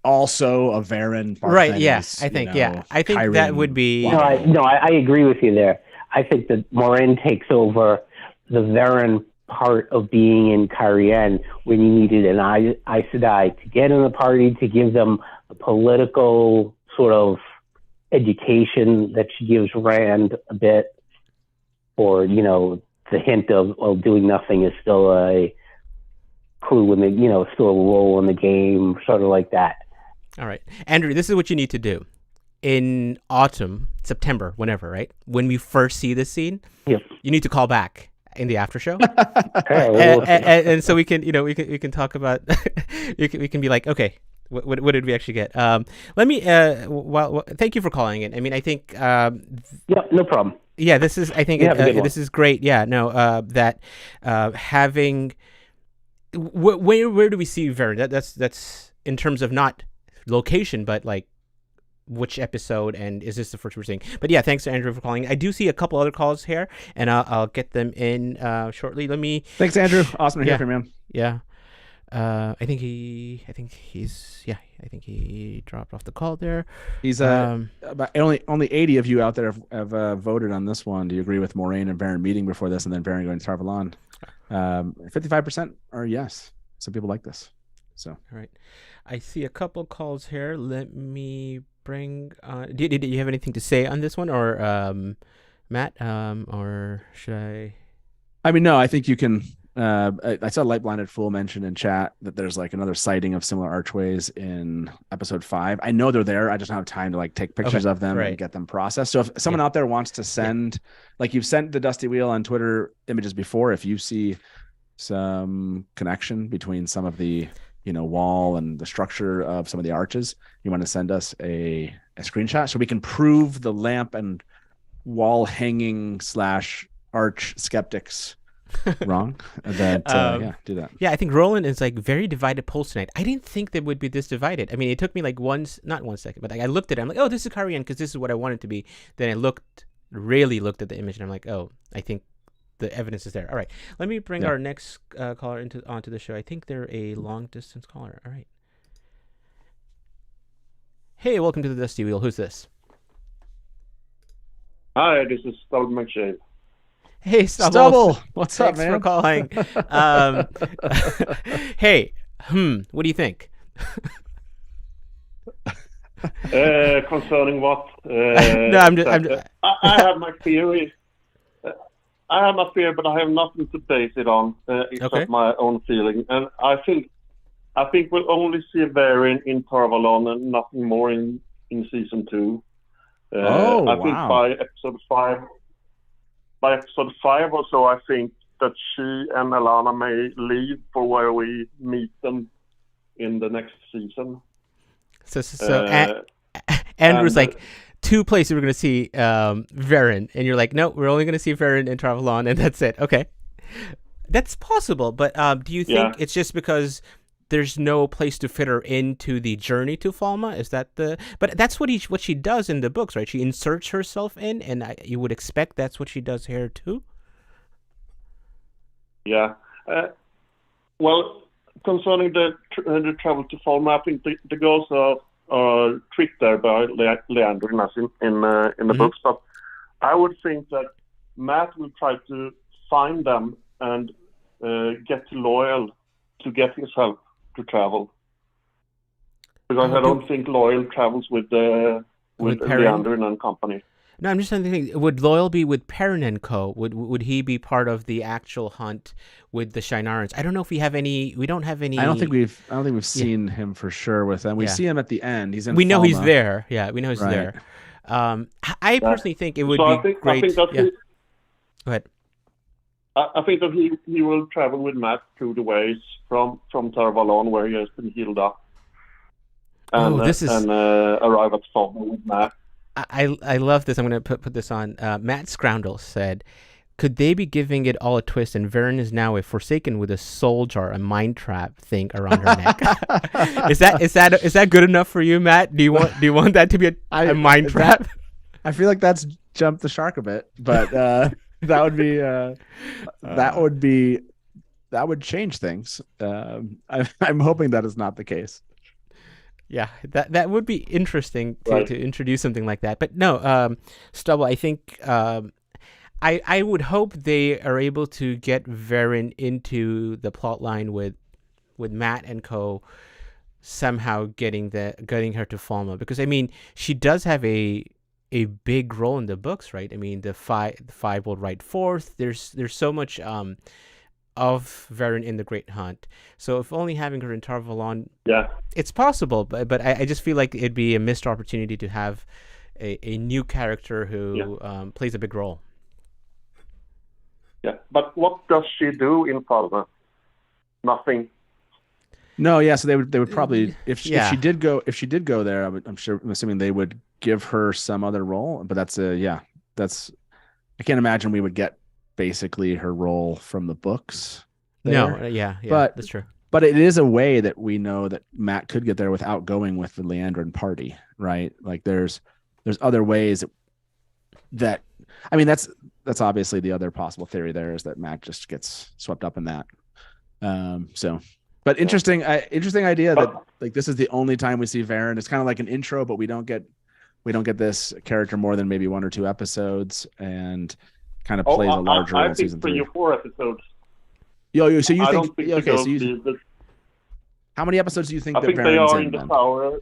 also a Verin. Right. Yeah. I think Kyrian, that would be. I agree with you there. I think that Moraine takes over the Verin part of being in Carrion when you needed an Aes Sedai to get in the party, to give them a political sort of education that she gives Rand a bit, or the hint of doing nothing is still a clue in the still a role in the game, sort of like that. All right, Andrew, this is what you need to do in autumn, September, whenever, right? When we first see this scene, you need to call back in the after show, and so we can we can talk about we can be like, okay, what did we actually get? Let me thank you for calling in. I mean, I think no problem. Yeah, this is this is great. Yeah, no, that having where do we see Verin? That's in terms of not location, but like which episode, and is this the first we're seeing? But yeah, thanks to Andrew for calling. I do see a couple other calls here, and I'll get them in shortly. Thanks, Andrew. Awesome to hear from you. Yeah. I think he dropped off the call there. He's about only 80 of you out there have voted on this one. Do you agree with Moraine and Verin meeting before this, and then Verin going to Tar Valon? 55% are yes. Some people like this. So all right, I see a couple calls here. Let me bring. Did you have anything to say on this one, or Matt? Or should I? I mean, no. I think you can. I saw Light Blinded Fool mention in chat that there's like another sighting of similar archways in episode 5. I know they're there. I just don't have time to like take pictures of them and get them processed. So if someone out there wants to send, like you've sent the Dusty Wheel on Twitter images before, if you see some connection between some of the wall and the structure of some of the arches, you want to send us a screenshot so we can prove the lamp and wall hanging / arch skeptics wrong. Do that. Yeah, I think Roland is like very divided polls tonight. I didn't think they would be this divided. I mean, it took me like not 1 second, but like I looked at it. I'm like, oh, this is Karian because this is what I want it to be. Then I really looked at the image, and I'm like, oh, I think the evidence is there. All right, let me bring our next caller onto the show. I think they're a long distance caller. All right. Hey, welcome to the Dusty Wheel. Who's this? Hi, this is Stubble McShane. Hey, Stubble. What's up, man? Thanks for calling. Hey, what do you think? Concerning what? No, I have my theory. I have my theory, but I have nothing to base it on except my own feeling. And I think we'll only see Verin in Tar Valon and nothing more in season 2. I think by episode 5. By episode 5 or so, I think that she and Alana may leave for where we meet them in the next season. So Andrew's like 2 places we're going to see Verin, and you're like, no, we're only going to see Verin in Tar Valon, and that's it. Okay, that's possible, but do you think it's just because there's no place to fit her into the journey to Falme? Is that but that's what she does in the books, right? She inserts herself in, and you would expect that's what she does here too. Yeah. Well, concerning the travel to Falme, I think the girls are tricked there by Leandrin as in the books, but I would think that Matt will try to find them and get Loyal to get his help to travel, because I don't think Loyal travels with Leandrin and company. No, I'm just thinking, would Loyal be with Perrin and Co? Would he be part of the actual hunt with the Shinarans? I don't know if we have any. We don't have any. I don't think we've seen him for sure with them. We see him at the end. He's in. We know Falme. He's there. Yeah, we know he's there. I personally think it would be great. I think that Go ahead. I think that he will travel with Matt through the ways from Tar Valon, where he has been healed up, and arrive at Falme with Matt. I love this. I'm going to put this on. Matt Scroundle said, could they be giving it all a twist, and Verin is now a Forsaken with a soul jar, a mind trap thing around her neck? Is that good enough for you, Matt? Do you want that to be a mind trap? I feel like that's jumped the shark a bit, but that would change things. I'm hoping that is not the case. Yeah, that would be interesting to introduce something like that. But no, Stubble, I think I would hope they are able to get Verin into the plot line with Matt and Co. somehow getting her to Falme, because I mean she does have a big role in the books, right? I mean the five will ride forth. There's so much of Verin in the Great Hunt. So if only having her in Tar Valon, it's possible, but I just feel like it'd be a missed opportunity to have a new character who plays a big role. Yeah, but what does she do in Falme? Nothing. No, yeah. So they would probably if she did go there, I'm assuming they would give her some other role. But that's I can't imagine we would get basically her role from the books there. No, yeah, but that's true. But it is a way that we know that Matt could get there without going with the Leandrin party, right? Like there's other ways that I mean that's obviously the other possible theory there is that Matt just gets swept up in that. But interesting idea that like this is the only time we see Verin. It's kind of like an intro, but we don't get this character more than maybe 1 or 2 episodes, and kind of plays a larger role in season 3. I think 3 or 4 episodes. So you think okay? So how many episodes do you think? I think they are in the tower.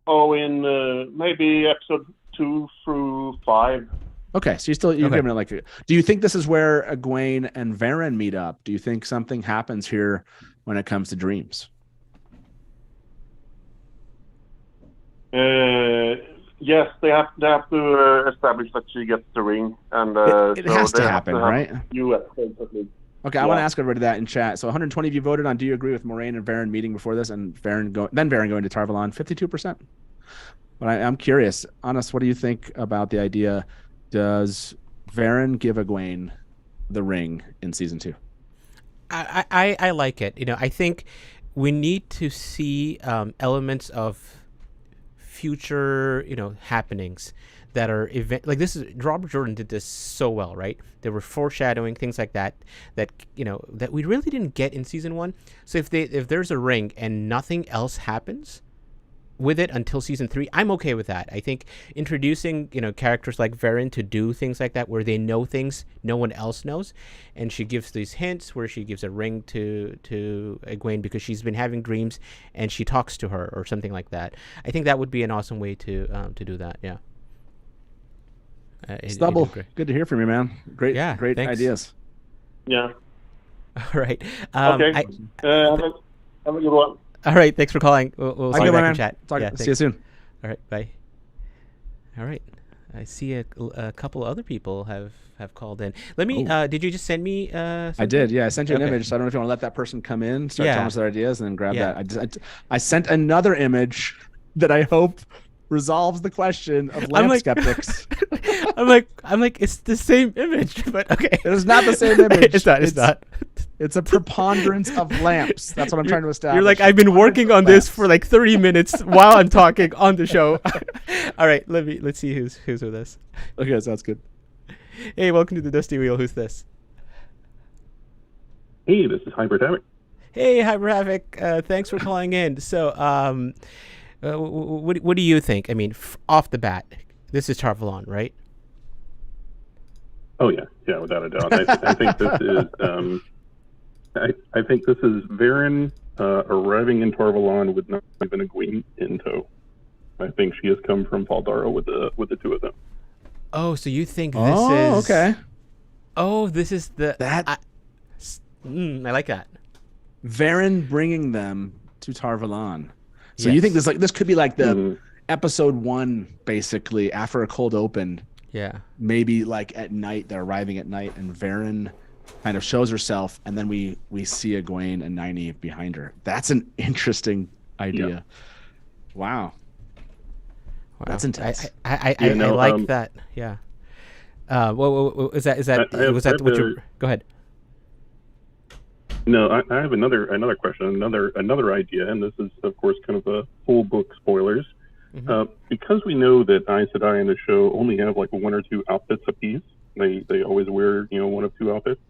In maybe episode 2 through 5. Okay, so you're giving it like. Do you think this is where Egwene and Verin meet up? Do you think something happens here when it comes to dreams? Yes, they have to establish that she gets the ring, and it has to happen, right? U.S. at least. Okay, I want to ask everybody that in chat. So 120 of you voted on do you agree with Moraine and Verin meeting before this, and Verin going to Tar Valon, 52%. But I'm curious, Honest, what do you think about the idea? Does Verin give Egwene the ring in season 2? I like it. I think we need to see elements of future, happenings that are like this is Robert Jordan did this so well, right? There were foreshadowing things like that that we really didn't get in season 1. So if there's a ring and nothing else happens with it until season 3, I'm okay with that. I think introducing characters like Verin to do things like that where they know things no one else knows, and she gives these hints where she gives a ring to Egwene because she's been having dreams and she talks to her or something like that. I think that would be an awesome way to do that. Yeah. Stubble, good to hear from you, man. Great thanks. Ideas. Yeah. All right. Okay. Have a good one. All right. Thanks for calling. We'll see you back in chat. See you soon. All right. Bye. All right. I see a couple other people have called in. Let me. Did you just send me? I did. Yeah, I sent you an image. So I don't know if you want to let that person come in, start telling us their ideas, and then grab that. I sent another image that I hope resolves the question of lamp skeptics. I'm like, it's the same image, but okay. It is not the same image. It's not. It's a preponderance of lamps. That's what I'm trying to establish. You're like, I've been working on this for like 30 minutes while I'm talking on the show. All right, let's see who's with us. Okay, sounds good. Hey, welcome to the Dusty Wheel. Who's this? Hey, this is Hyper Havoc. Hey, Hyper Havoc. Thanks for calling in. So, what do you think? I mean, off the bat, this is Tar Valon, right? Oh yeah, without a doubt. I think this is. I think this is Verin arriving in Tar Valon with not even Egwene in tow. I think she has come from Paldara with the two of them. Oh, so you think this is? Okay. Oh, this is I like that. Verin bringing them to Tar Valon. So you think this could be like the episode 1, basically after a cold open. Yeah. Maybe like at night, they're arriving at night, and Verin kind of shows herself, and then we see Egwene and Nynaeve behind her. That's an interesting idea. Yeah. Wow. That's intense. I like that. Yeah. Was that what you? Go ahead. No, I have another question, another idea, and this is of course kind of a full book spoilers. Mm-hmm. Because we know that Aes Sedai in the show only have like 1 or 2 outfits apiece. They always wear 1 of 2 outfits.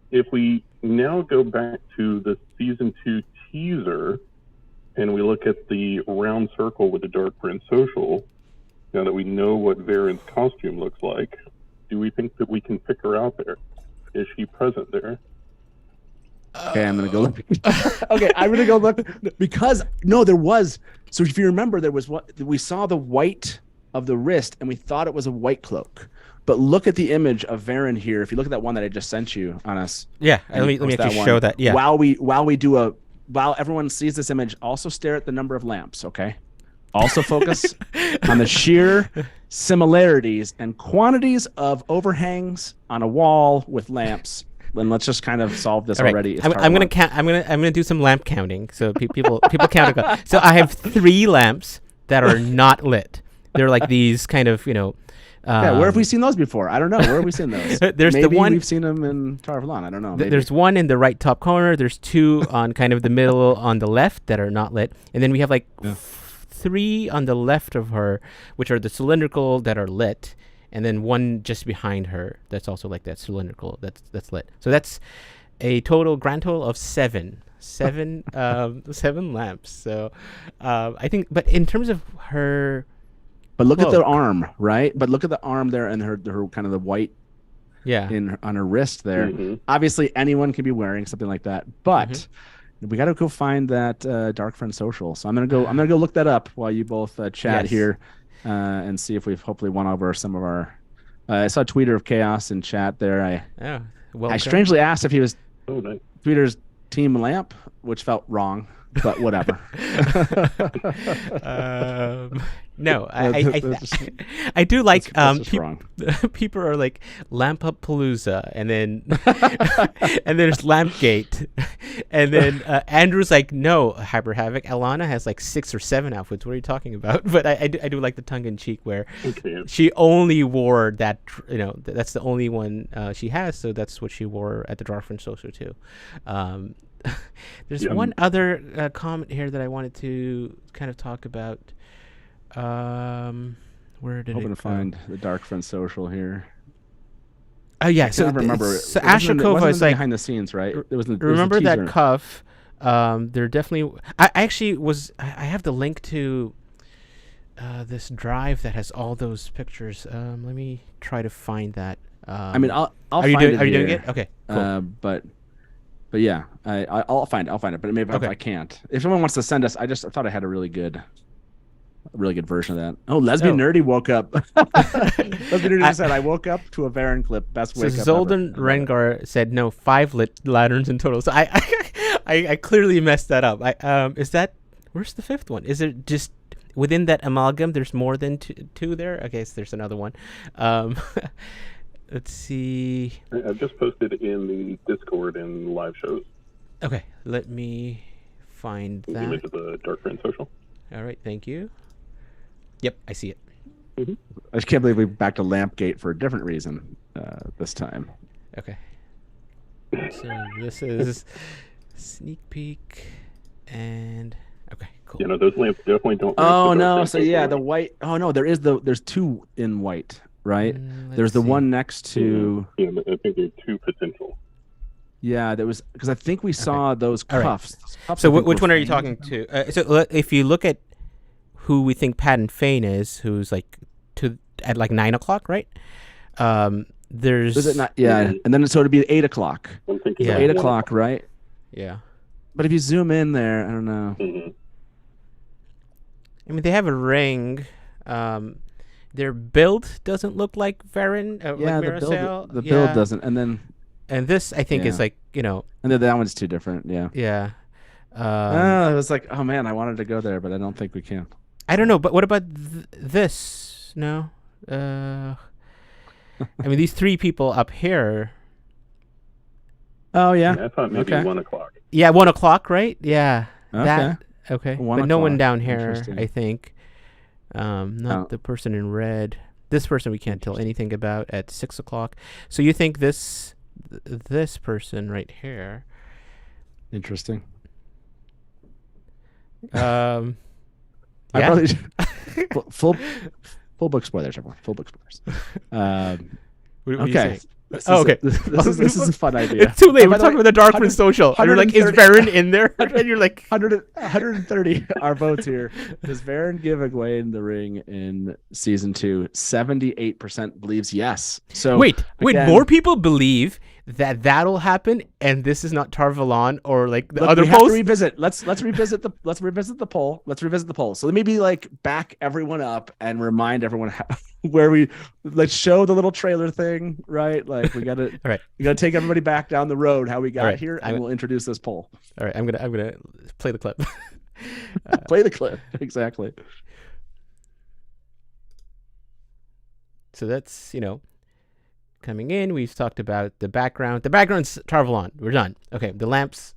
If we now go back to the season 2 teaser and we look at the round circle with the Darkfriend social, now that we know what Verin's costume looks like, do we think that we can pick her out there? Is she present there? Okay, I'm gonna go look. Okay, I'm gonna go look because there was. So if you remember, there was what we saw the white of the wrist, and we thought it was a white cloak. But look at the image of Verin here. If you look at that one that I just sent you on us. Yeah, let me actually show that. Yeah. While everyone sees this image, also stare at the number of lamps. Okay. Also focus on the sheer similarities and quantities of overhangs on a wall with lamps. And let's just kind of solve this already. I'm gonna count. I'm gonna do some lamp counting. So people count. So I have 3 lamps that are not lit. They're like these kind of where have we seen those before? I don't know. Where have we seen those? There's Maybe the one we've seen them in Tar Valon. I don't know. There's one in the right top corner. There's 2 on kind of the middle on the left that are not lit, and then we have like 3 on the left of her, which are the cylindrical that are lit. And then 1 just behind her that's also like that cylindrical that's lit. So that's a grand total of 7 lamps. So I think, but in terms of her, but look at the arm, right? But look at the arm there and her kind of the white, on her wrist there. Mm-hmm. Obviously, anyone can be wearing something like that, but we got to go find that Darkfriend social. So I'm gonna go look that up while you both chat here. And see if we've hopefully won over some of our. I saw Tweeter of Chaos in chat there. I strangely asked if he was Tweeter's team lamp, which felt wrong. but whatever. No, That's I do like that's just wrong. people are like Lamp Up Palooza, and then and there's Lampgate, and then Andrew's like, no, Hyper Havoc. Alana has like 6 or 7 outfits. What are you talking about? But I do like the tongue in cheek where she only wore that. You know, that's the only one she has, so that's what she wore at the Darkfriend social too. There's one other comment here that I wanted to kind of talk about. Where did Hoping it to go? find the Darkfriend social here. Oh yeah, so I remember. So It wasn't Ashokova is like behind the scenes, right? It was remember that teaser. cuff. They're definitely. I actually was. I have the link to this drive that has all those pictures. Let me try to find that. I mean, I'll are you find doing? it Are you doing here. it? Okay, cool. But yeah, I'll find it. But maybe if I can't. If someone wants to send us, I thought I had a really good version of that. Oh, Lesbian Nerdy woke up. Lesbian Nerdy said, I woke up to a Verin clip. Best So wake up Zoldan ever. Rengar said no, 5 lit lanterns in total. So I clearly messed that up. Is that where's the 5th one? Is it just within that amalgam? There's more than two there. Okay, so there's another one. Let's see. I've just posted in the Discord and live shows. Okay, let me find The that. image of the Darkfriend social. All right, thank you. Yep, I see it. I just can't believe we're back to Lampgate for a different reason this time. Okay. So this is sneak peek, and okay, cool. You know, those lamps definitely don't. Oh match the no! Darkfriend So yeah, social. the white. Oh no, there's 2 in white, right? There's Let's the see. one next to. Yeah, I think there are 2 potential. Yeah, there was because I think we saw those All right. cuffs. Those cuffs So I think which were one are you framed. talking to? So if you look at who we think Patton Fane is, who's like at like 9 o'clock, right? There's Is it not? Yeah, and then so it'd be 8 o'clock. I'm thinking Yeah. about 8 1 o'clock, right? yeah. But if you zoom in there, I don't know. Mhm. I mean, they have a ring. Their build doesn't look like Verin. Yeah, like Meera Syal. the build doesn't, and then this, I think, is Yeah. like and then that one's too different. Yeah. yeah. It was like, oh man, I wanted to go there, but I don't think we can. I don't know, but what about this? No. I mean, these 3 people up here. Oh yeah. Yeah, I thought maybe Okay. 1 o'clock. Yeah, 1 o'clock, right? Yeah. Okay. That. Okay. 1 But no one o'clock. down here, Interesting. I think. Not Oh. the person in red. This person we can't tell anything about at 6 o'clock. So you think this person right here? Interesting. Yeah. I probably full book spoilers, everyone. Full book spoilers. What are you Okay. saying? This Oh, is okay. this is a fun idea. It's too late. Oh, by We're the talking way, about the Darkfriend social. And you're like, is 130 Verin in there? And you're like, 130 our votes here. Does Verin give Egwene the ring in season 2? 78% believes yes. So wait, again, more people believe that that'll happen, and this is not Tar Valon or like the look, other we have to polls. revisit. Let's revisit the poll. Let's revisit the poll. So let me be like back everyone up and remind everyone where let's show the little trailer thing, right? Like we gotta All right. we gotta take everybody back down the road how we got All right. here, and we'll introduce this poll. All right, I'm gonna play the clip. Play the clip. Exactly. So that's coming in. We've talked about the background. The background's Tar Valon. We're done. Okay, the lamps,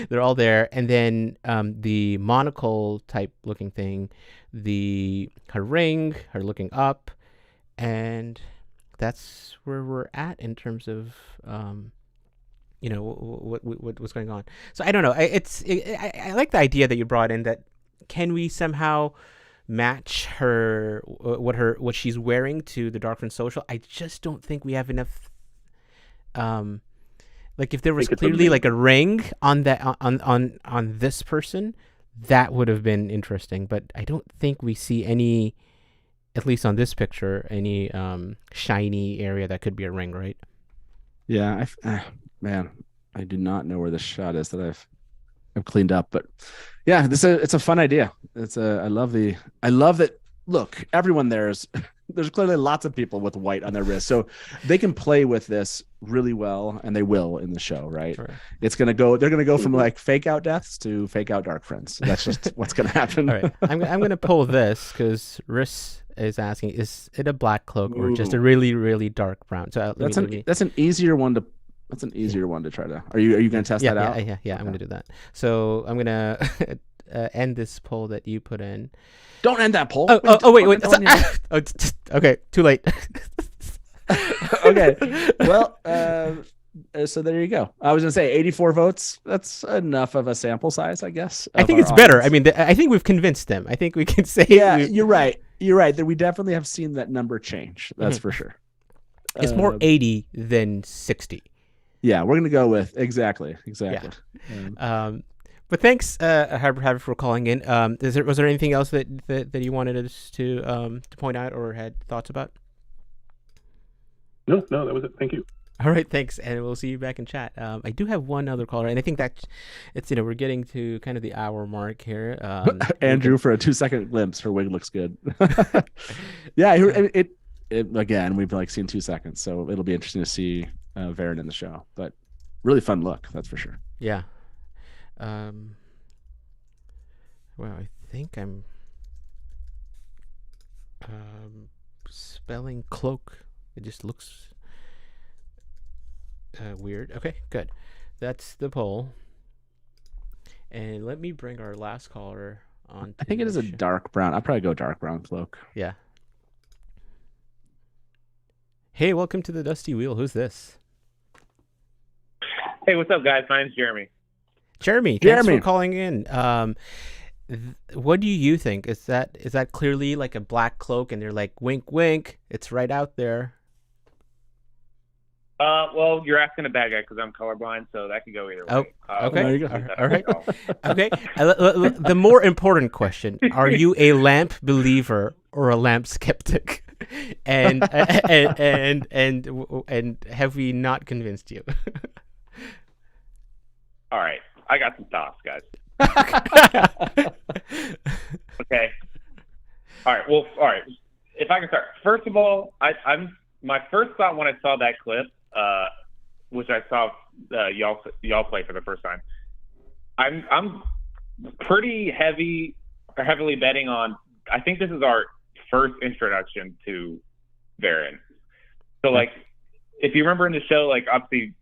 they're all there, and then the monocle type looking thing, her ring, her looking up, and that's where we're at in terms of what's going on. So I don't know. I like the idea that you brought in, that can we somehow match what she's wearing to the Darkfriend social. I just don't think we have enough. Like if there was clearly like a ring on that on this person, that would have been interesting. But I don't think we see any, at least on this picture, any shiny area that could be a ring, right? Yeah, man, I do not know where this shot is that I've cleaned up, but yeah, it's a fun idea. I love that. Look, everyone there is there's clearly lots of people with white on their wrist, so they can play with this really well, and they will in the show, right? Sure. They're gonna go from like fake out deaths to fake out dark friends. That's just what's gonna happen. All right, I'm gonna pull this because Riss is asking, is it a black cloak or just a really, really dark brown? So That's an easier one to try to. Are you gonna test that out? Yeah. Okay. I'm gonna do that. So I'm gonna end this poll that you put in. Don't end that poll. Wait. Okay, too late. Okay. Well, so there you go. I was gonna say 84 votes. That's enough of a sample size, I guess. I think it's better. I mean, I think we've convinced them. I think we can say. Yeah, you're right. That we definitely have seen that number change. That's for sure. It's more 80 than 60. Yeah, we're gonna go with exactly. Yeah. But thanks, Harbor, for calling in. Was there anything else that you wanted us to point out or had thoughts about? No, that was it. Thank you. All right, thanks, and we'll see you back in chat. I do have one other caller, and I think that it's we're getting to kind of the hour mark here. Andrew for a 2-second glimpse. Her wig looks good. Yeah, it again. We've seen 2 seconds, so it'll be interesting to see Verin in the show. But really fun look, that's for sure. Yeah. Well, I think I'm spelling cloak. It just looks weird. Okay, good. That's the poll. And let me bring our last caller on. I think it is a dark brown. I'll probably go dark brown cloak. Yeah. Hey, welcome to the Dusty Wheel. Who's this? Hey, what's up, guys? My name's Jeremy. Jeremy, thanks for calling in. What do you think? Is that clearly like a black cloak, and they're like, wink, wink, it's right out there? Well, you're asking a bad guy because I'm colorblind, so that could go either way. Okay. There you go. All right. Okay. The more important question: are you a lamp believer or a lamp skeptic? And have we not convinced you? All right, I got some thoughts, guys. Okay. All right. Well, all right. If I can start. First of all, my first thought when I saw that clip, which I saw y'all play for the first time, I'm pretty heavily betting on. I think this is our first introduction to Verin. So, like, if you remember in the show, like, obviously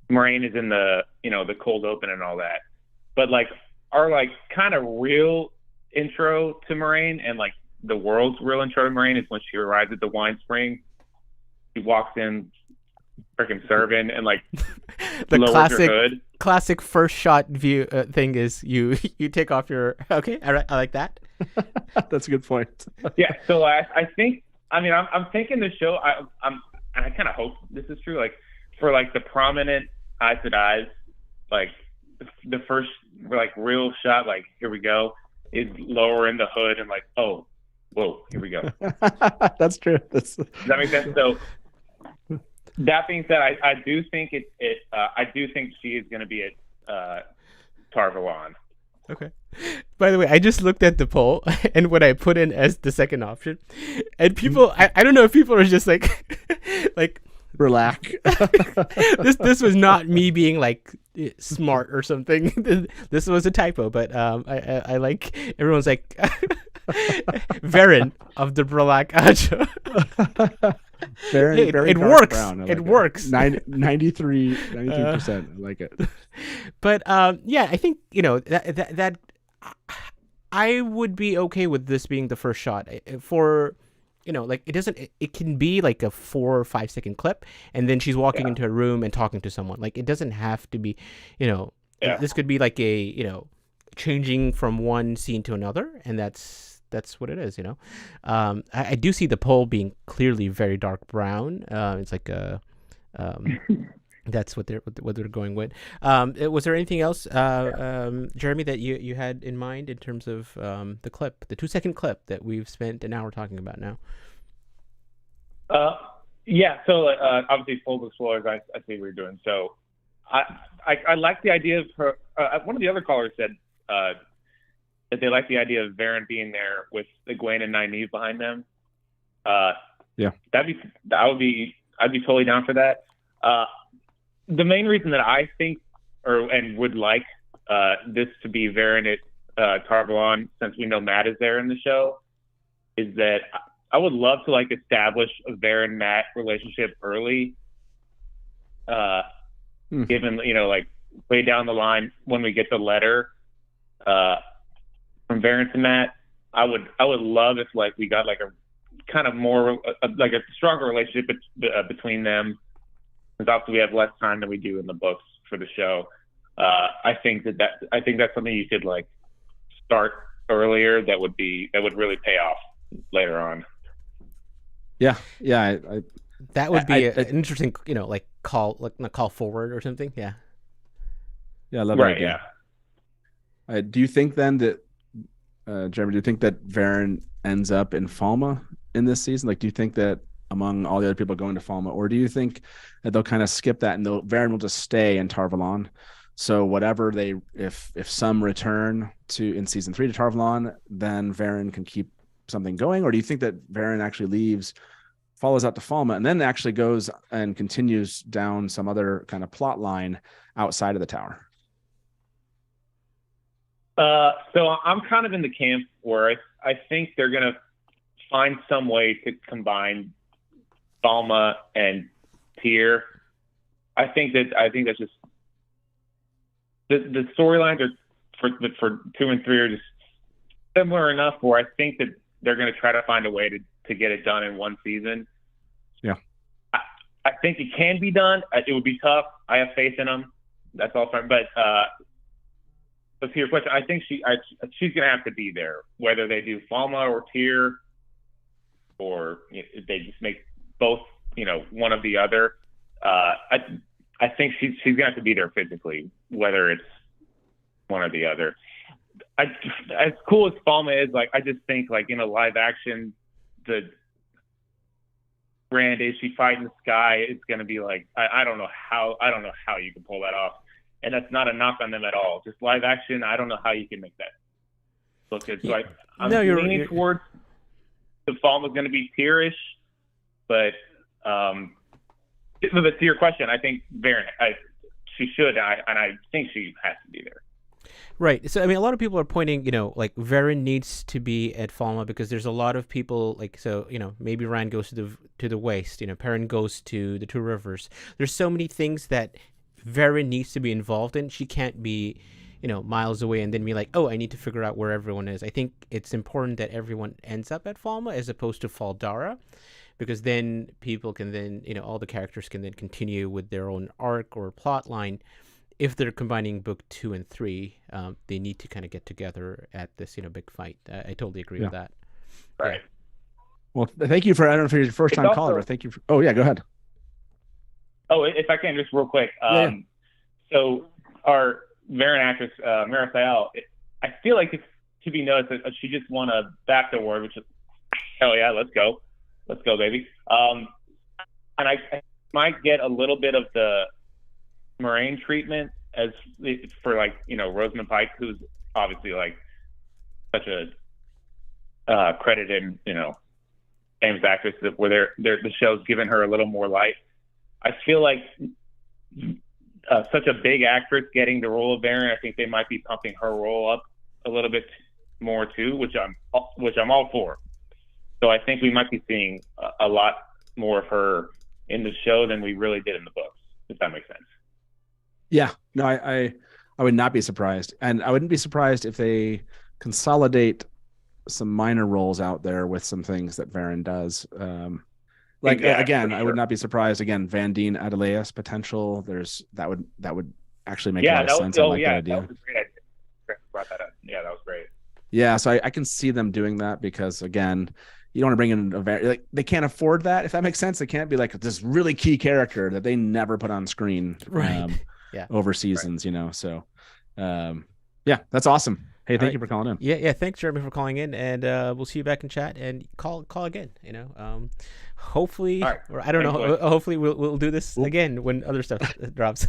Moraine is in the the cold open and all that, but like our kind of real intro to Moraine and like the world's real intro to Moraine is when she arrives at the wine spring. She walks in, freaking serving, and like the lowers her hood. Classic first shot view thing is you take off your I like that. That's a good point. Yeah, so I think I'm thinking the show. And I kind of hope this is true. Like for like the prominent Aes Sedai, like the first like real shot, like here we go, is lowering the hood and like, oh, whoa, here we go. That's true. Does that make sense? So that being said, I do think I do think she is going to be at Tar Valon. Okay. By the way, I just looked at the poll and what I put in as the second option, and people, I don't know if people are just like relax. This was not me being like smart or something. This was a typo, but I like everyone's like Verin of the Bralac Aja. Very it works. Like it works. 93%. I like it. But yeah, I think that I would be okay with this being the first shot for. Like it can be like a 4 or 5 second clip, and then she's walking into a room and talking to someone. Like it doesn't have to be, this could be like a, changing from one scene to another, and that's what it is, I do see the poll being clearly very dark brown. It's like a, that's what they're going with. Was there anything else, Jeremy, that you had in mind in terms of the clip, the 2-second clip that we've spent an hour talking about now? Yeah. So obviously, full disclosure, I see what you're doing. So I like the idea of her. One of the other callers said that they like the idea of Verin being there with Egwene and Nynaeve behind them. I'd be totally down for that. The main reason that I think and would like this to be Verin at Tar Valon, since we know Matt is there in the show, is that I would love to like establish a Verin Matt relationship early. Given like way down the line when we get the letter from Verin to Matt, I would love if like we got like a kind of more like a stronger relationship between them. Because obviously we have less time than we do in the books for the show. I think that's something you could like start earlier. That would really pay off later on. Yeah. That would be an interesting, like call forward or something. Yeah. Yeah, I love that idea. Yeah. Do you think then that, Jeremy, do you think that Verin ends up in Falme in this season? Like, do you think that among all the other people going to Falme, or do you think that they'll kind of skip that and Verin will just stay in Tar Valon? So whatever if some return in season 3 to Tar Valon, then Verin can keep something going? Or do you think that Verin actually follows out to Falme and then actually goes and continues down some other kind of plot line outside of the tower? So I'm kind of in the camp where I think they're going to find some way to combine Falme and Tyr. I think that's just the storylines are for 2 and 3 are just similar enough where I think that they're going to try to find a way to get it done in one season. Yeah. I think it can be done. It would be tough. I have faith in them. That's all fine. But to your question, I think she's going to have to be there, whether they do Falme or Tyr, or they just make both, one of the other. I think she's going to have to be there physically, whether it's one or the other. As cool as Falme is, like I just think like in a live action, the brand is she fighting the sky. It's going to be like I don't know how you can pull that off, and that's not a knock on them at all. Just live action, I don't know how you can make that look good. So I'm leaning towards the Falme is going to be Tyr-ish, but to your question, I think Verin, she should, and I think she has to be there. Right. So, I mean, a lot of people are pointing, like Verin needs to be at Falme because there's a lot of people maybe Rand goes to the Waste, Perrin goes to the Two Rivers. There's so many things that Verin needs to be involved in. She can't be, miles away and then be like, oh, I need to figure out where everyone is. I think it's important that everyone ends up at Falme as opposed to Faldara, because then people can all the characters can then continue with their own arc or plot line. If they're combining book 2 and 3, they need to kind of get together at this, big fight. I totally agree with that. Right. Yeah. Well, thank you for, I don't know if you're your first time caller, but thank you. Oh yeah, go ahead. Oh, if I can just real quick. So our Verin actress, Meera Syal, I feel like it should be noticed that she just won a BAFTA award, which is, hell yeah, let's go, baby. And I might get a little bit of the Moraine treatment as for Rosamund Pike, who's obviously like such a credited famous actress where the show's given her a little more light. I feel like such a big actress getting the role of Verin, I think they might be pumping her role up a little bit more too, which I'm all for. So I think we might be seeing a lot more of her in the show than we really did in the books, if that makes sense. Yeah, no, I would not be surprised, and I wouldn't be surprised if they consolidate some minor roles out there with some things that Verin does. Again, I would not be surprised. Again, Van Dien Adelaus potential. That would actually make a lot of sense. I like that idea. That was a great idea. Brought that up. Yeah, that was great. Yeah, so I can see them doing that because again, you don't want to bring in they can't afford that, if that makes sense. They can't be like this really key character that they never put on screen. Right. Over seasons, So, that's awesome. Hey, thank you for calling in. Yeah. Thanks, Jeremy, for calling in, and we'll see you back in chat and call again. Hopefully, right. or I don't know. Hopefully, we'll do this again when other stuff drops.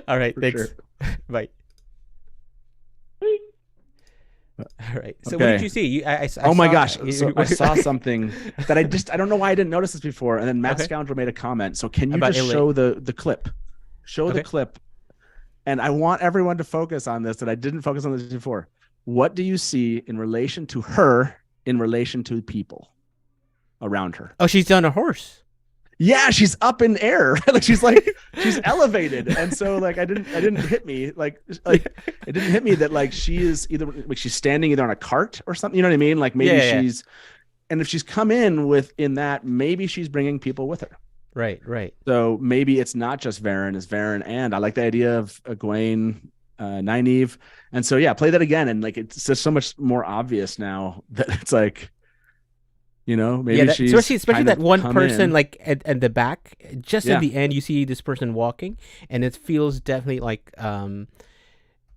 All right, thanks. Sure. Bye. All right. So what Okay. did you see? I Oh my saw- gosh! So I saw something that I don't know why I didn't notice this before, and then Matt Okay. Scoundrel made a comment. So can you About just LA? show the clip? Show the Okay. clip, and I want everyone to focus on this. That I didn't focus on this before. What do you see in relation to her, in relation to people around her? Oh, she's on a horse. Yeah, she's up in air. she's elevated. And so like it didn't hit me. Like it didn't hit me that like she is either like she's standing either on a cart or something. You know what I mean? Like maybe Yeah. she's and if she's come in that, maybe she's bringing people with her. Right. So maybe it's not just Verin, it's Verin and I like the idea of Egwene, Nynaeve. And so yeah, play that again. And like it's just so much more obvious now that it's like, you know, maybe she's especially that one person in. like at the back, just Yeah. at the end, you see this person walking, and it feels definitely like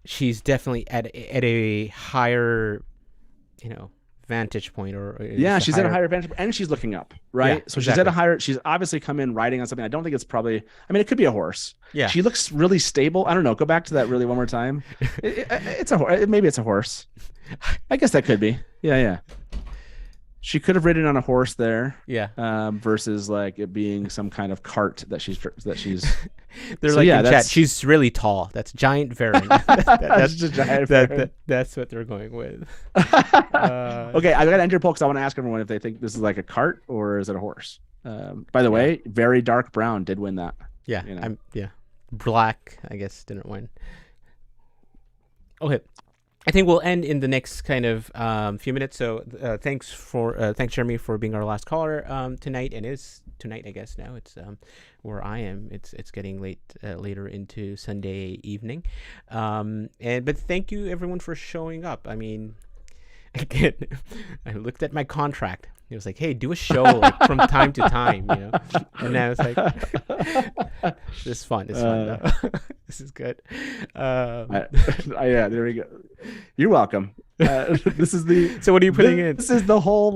she's definitely at a higher, vantage point or yeah, she's at a higher vantage point, and she's looking up, right? Yeah, so she's at a higher. She's obviously come in riding on something. I don't think it's probably. I mean, it could be a horse. Yeah, she looks really stable. I don't know. Go back to that really one more time. It's a horse. Maybe it's a horse. I guess that could be. Yeah. She could have ridden on a horse there. Yeah. Versus like it being some kind of cart that she's. They're So, like yeah, in that's- chat. She's really tall. That's giant Verin. That's just giant Verin. That's what they're going with. Okay, I got to enter your poll because I want to ask everyone if they think this is like a cart or is it a horse. By the way, very dark brown did win that. Yeah, you know. Black, I guess, didn't win. Okay, I think we'll end in the next kind of few minutes. So thanks Jeremy for being our last caller tonight, and is tonight I guess now. It's where I am. It's getting later into Sunday evening, but thank you everyone for showing up. I mean, again, I looked at my contract. It was like, hey, do a show like from time to time, And I was like, this is fun. It's fun. Though. This is good. Yeah, there we go. You're welcome. This is the. So what are you putting in? This is the whole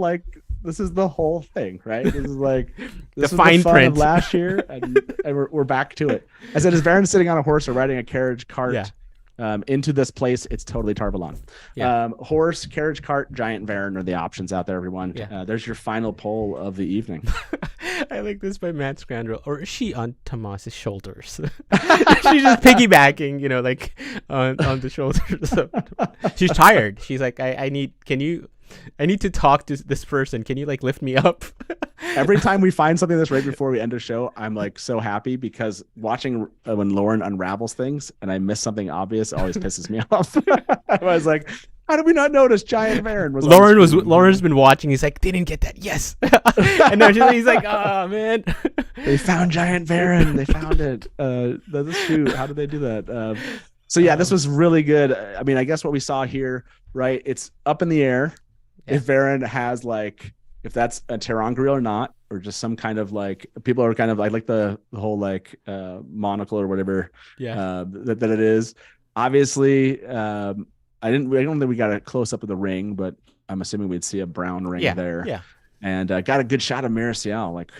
thing, right? This is like the fine fun print of last year, and we're back to it. I said, is Verin sitting on a horse or riding a carriage cart? Yeah. Into this place, it's totally Tar Valon. Yeah. Horse, carriage cart, giant Verin are the options out there, everyone. Yeah. There's your final poll of the evening. I like this by Matt Scandrel. Or is she on Tomas's shoulders? She's just piggybacking, like on the shoulders. So she's tired. She's like, I need to talk to this person. Can you like lift me up? Every time we find something that's right before we end a show, I'm like so happy because watching when Lauren unravels things and I miss something obvious always pisses me off. I was like, how did we not notice Giant Verin was? Lauren's been watching. He's like, they didn't get that. Yes. And now he's like, oh man, they found Giant Verin. They found it. That's true. How did they do that? So yeah, this was really good. I mean, I guess what we saw here, right? It's up in the air. Yeah. If Verin has like, if that's a Terangriel or not, or just some kind of like, people are kind of, I like the whole like monocle or whatever that it is. Obviously, I don't think we got a close up of the ring, but I'm assuming we'd see a brown ring there. Yeah. And got a good shot of Meera Syal. Like,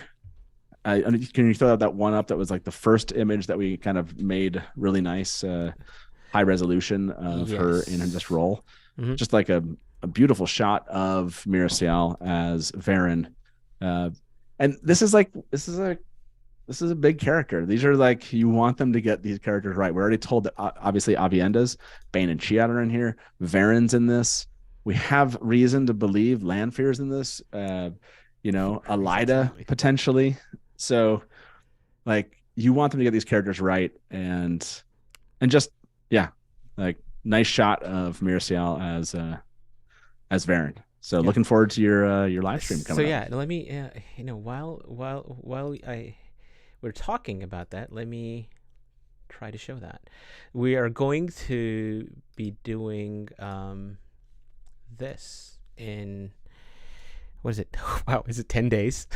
can you throw out that one up that was like the first image that we kind of made really nice, high resolution of her in this role? Mm-hmm. Just like a beautiful shot of Meera Syal as Verin. And this is a big character. These are like, you want them to get these characters right. We're already told that obviously Avienda's, Bane and Chiat are in here. Verin's in this. We have reason to believe Lanfear's in this. Elida potentially. So like you want them to get these characters right and just, like nice shot of Meera Syal as Verin. So looking forward to your live stream coming up. Let me while we're talking about that, let me try to show that. We are going to be doing this in, what is it? Wow, is it 10 days?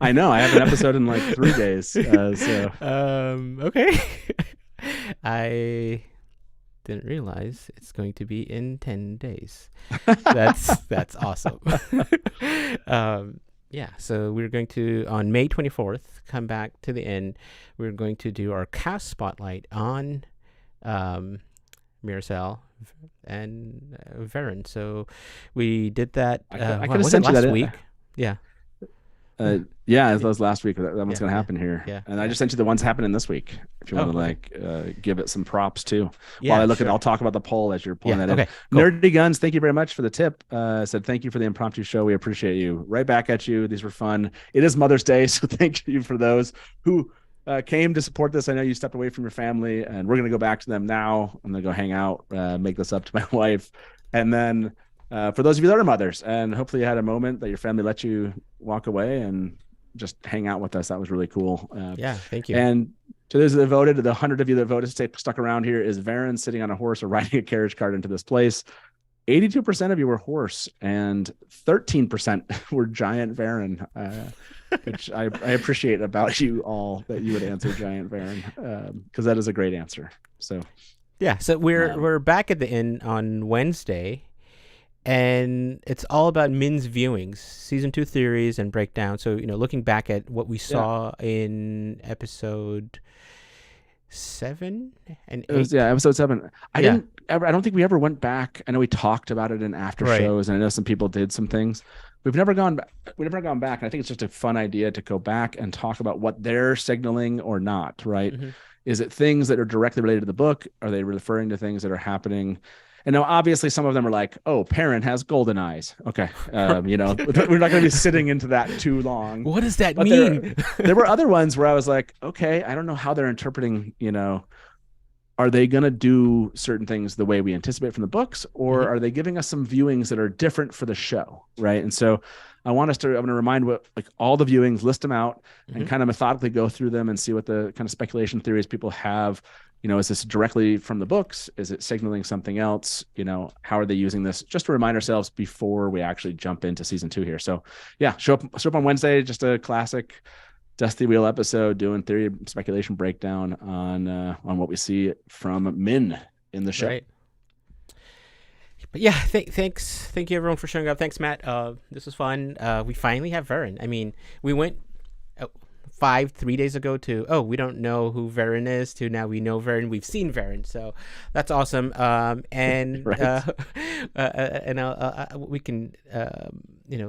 I know. I have an episode in like 3 days. Okay. I didn't realize it's going to be in 10 days. That's awesome. So we're going to, on May 24th, come back to the end. We're going to do our cast spotlight on Meera Syal, Verin. So we did that. I could have was it sent you last that week? Yeah. Yeah, that was last week. That one's going to happen here. Yeah. And I just sent you the ones happening this week. If you want to give it some props too. While I look I'll talk about the poll as you're pulling that in. Cool. Nerdy Guns, thank you very much for the tip. Said thank you for the impromptu show. We appreciate you. Right back at you. These were fun. It is Mother's Day, so thank you for those who came to support this. I know you stepped away from your family, and we're going to go back to them now. I'm going to go hang out, make this up to my wife, and then for those of you that are mothers, and hopefully you had a moment that your family let you walk away and just hang out with us. That was really cool. Thank you. And to those that voted, the 100 of you that voted, stuck around here, is Verin sitting on a horse or riding a carriage cart into this place. 82% of you were horse, and 13% were giant Verin, which I appreciate about you all, that you would answer giant Verin, because that is a great answer. So so we're back at the inn on Wednesday. And it's all about Min's viewings, season 2 theories and breakdown. So, looking back at what we saw in episode 7 and 8. Episode 7. I don't think we ever went back. I know we talked about it in after shows, and I know some people did some things. We've never gone back. And I think it's just a fun idea to go back and talk about what they're signaling or not, right? Mm-hmm. Is it things that are directly related to the book? Are they referring to things that are happening? And now, obviously, some of them are like, "Oh, Perrin has golden eyes." Okay, we're not going to be sitting into that too long. What does that mean? There were other ones where I was like, "Okay, I don't know how they're interpreting. Are they going to do certain things the way we anticipate from the books, or are they giving us some viewings that are different for the show, right?" And so, I'm going to remind all the viewings, list them out, and kind of methodically go through them and see what the kind of speculation theories people have. Is this directly from the books? Is it signaling something else? How are they using this? Just to remind ourselves before we actually jump into season 2 here. So show up on Wednesday, just a classic Dusty Wheel episode, doing theory speculation breakdown on what we see from Min in the show. Right. But thank you everyone for showing up. Thanks, Matt. This was fun. We finally have Verin. I mean, we went 3 days ago to we don't know who Verin is, to now we know Verin, we've seen Verin, so that's awesome. And we can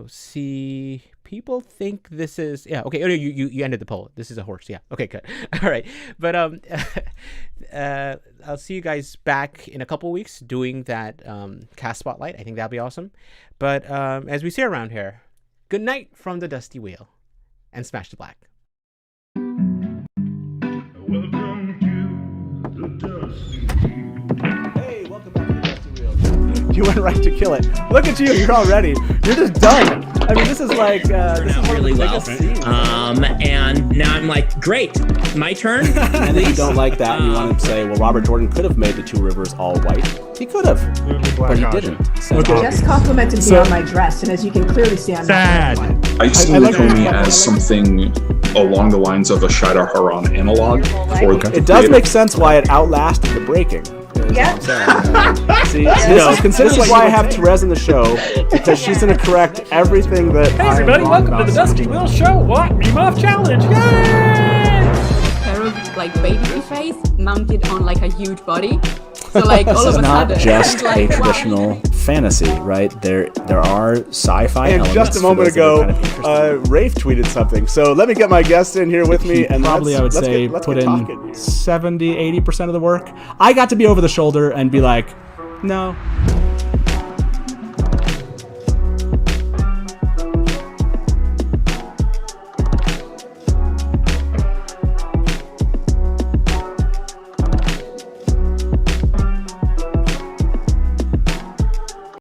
see people think this is you ended the poll. This is a horse. Okay, good. All right, but I'll see you guys back in a couple weeks doing that cast spotlight. I think that'll be awesome. But as we say around here, good night from the Dusty Wheel, and smash the black. Welcome to the Dusty Wheel. Hey, welcome back to the Dusty Wheel. You went right to kill it. Look at you. You're all ready. You're just done. I mean, this is like this is really well. And now I'm like, great, my turn. And if you don't like that, and you want to say, well, Robert Jordan could have made the 2 rivers all white. He could have, but he didn't. So, just complimented me on my dress, and as you can clearly see, I'm not I see Lukomi as something along the lines of a Shida Haran analog. It does make sense why it outlasted the breaking. Yeah. See, this is why I have Therese in the show, because she's going to correct everything that. Hey everybody, welcome to the Dusty Wheel Show. What? Meme-Off Challenge! Yay! Pair of baby face mounted on a huge body. So all of a sudden, this is not just a traditional fantasy, right? There are sci-fi and elements. Just a moment ago, Rafe tweeted something. So let me get my guest in here with me, and probably I would say put in 70, 80% of the work. I got to be over the shoulder and be like, no,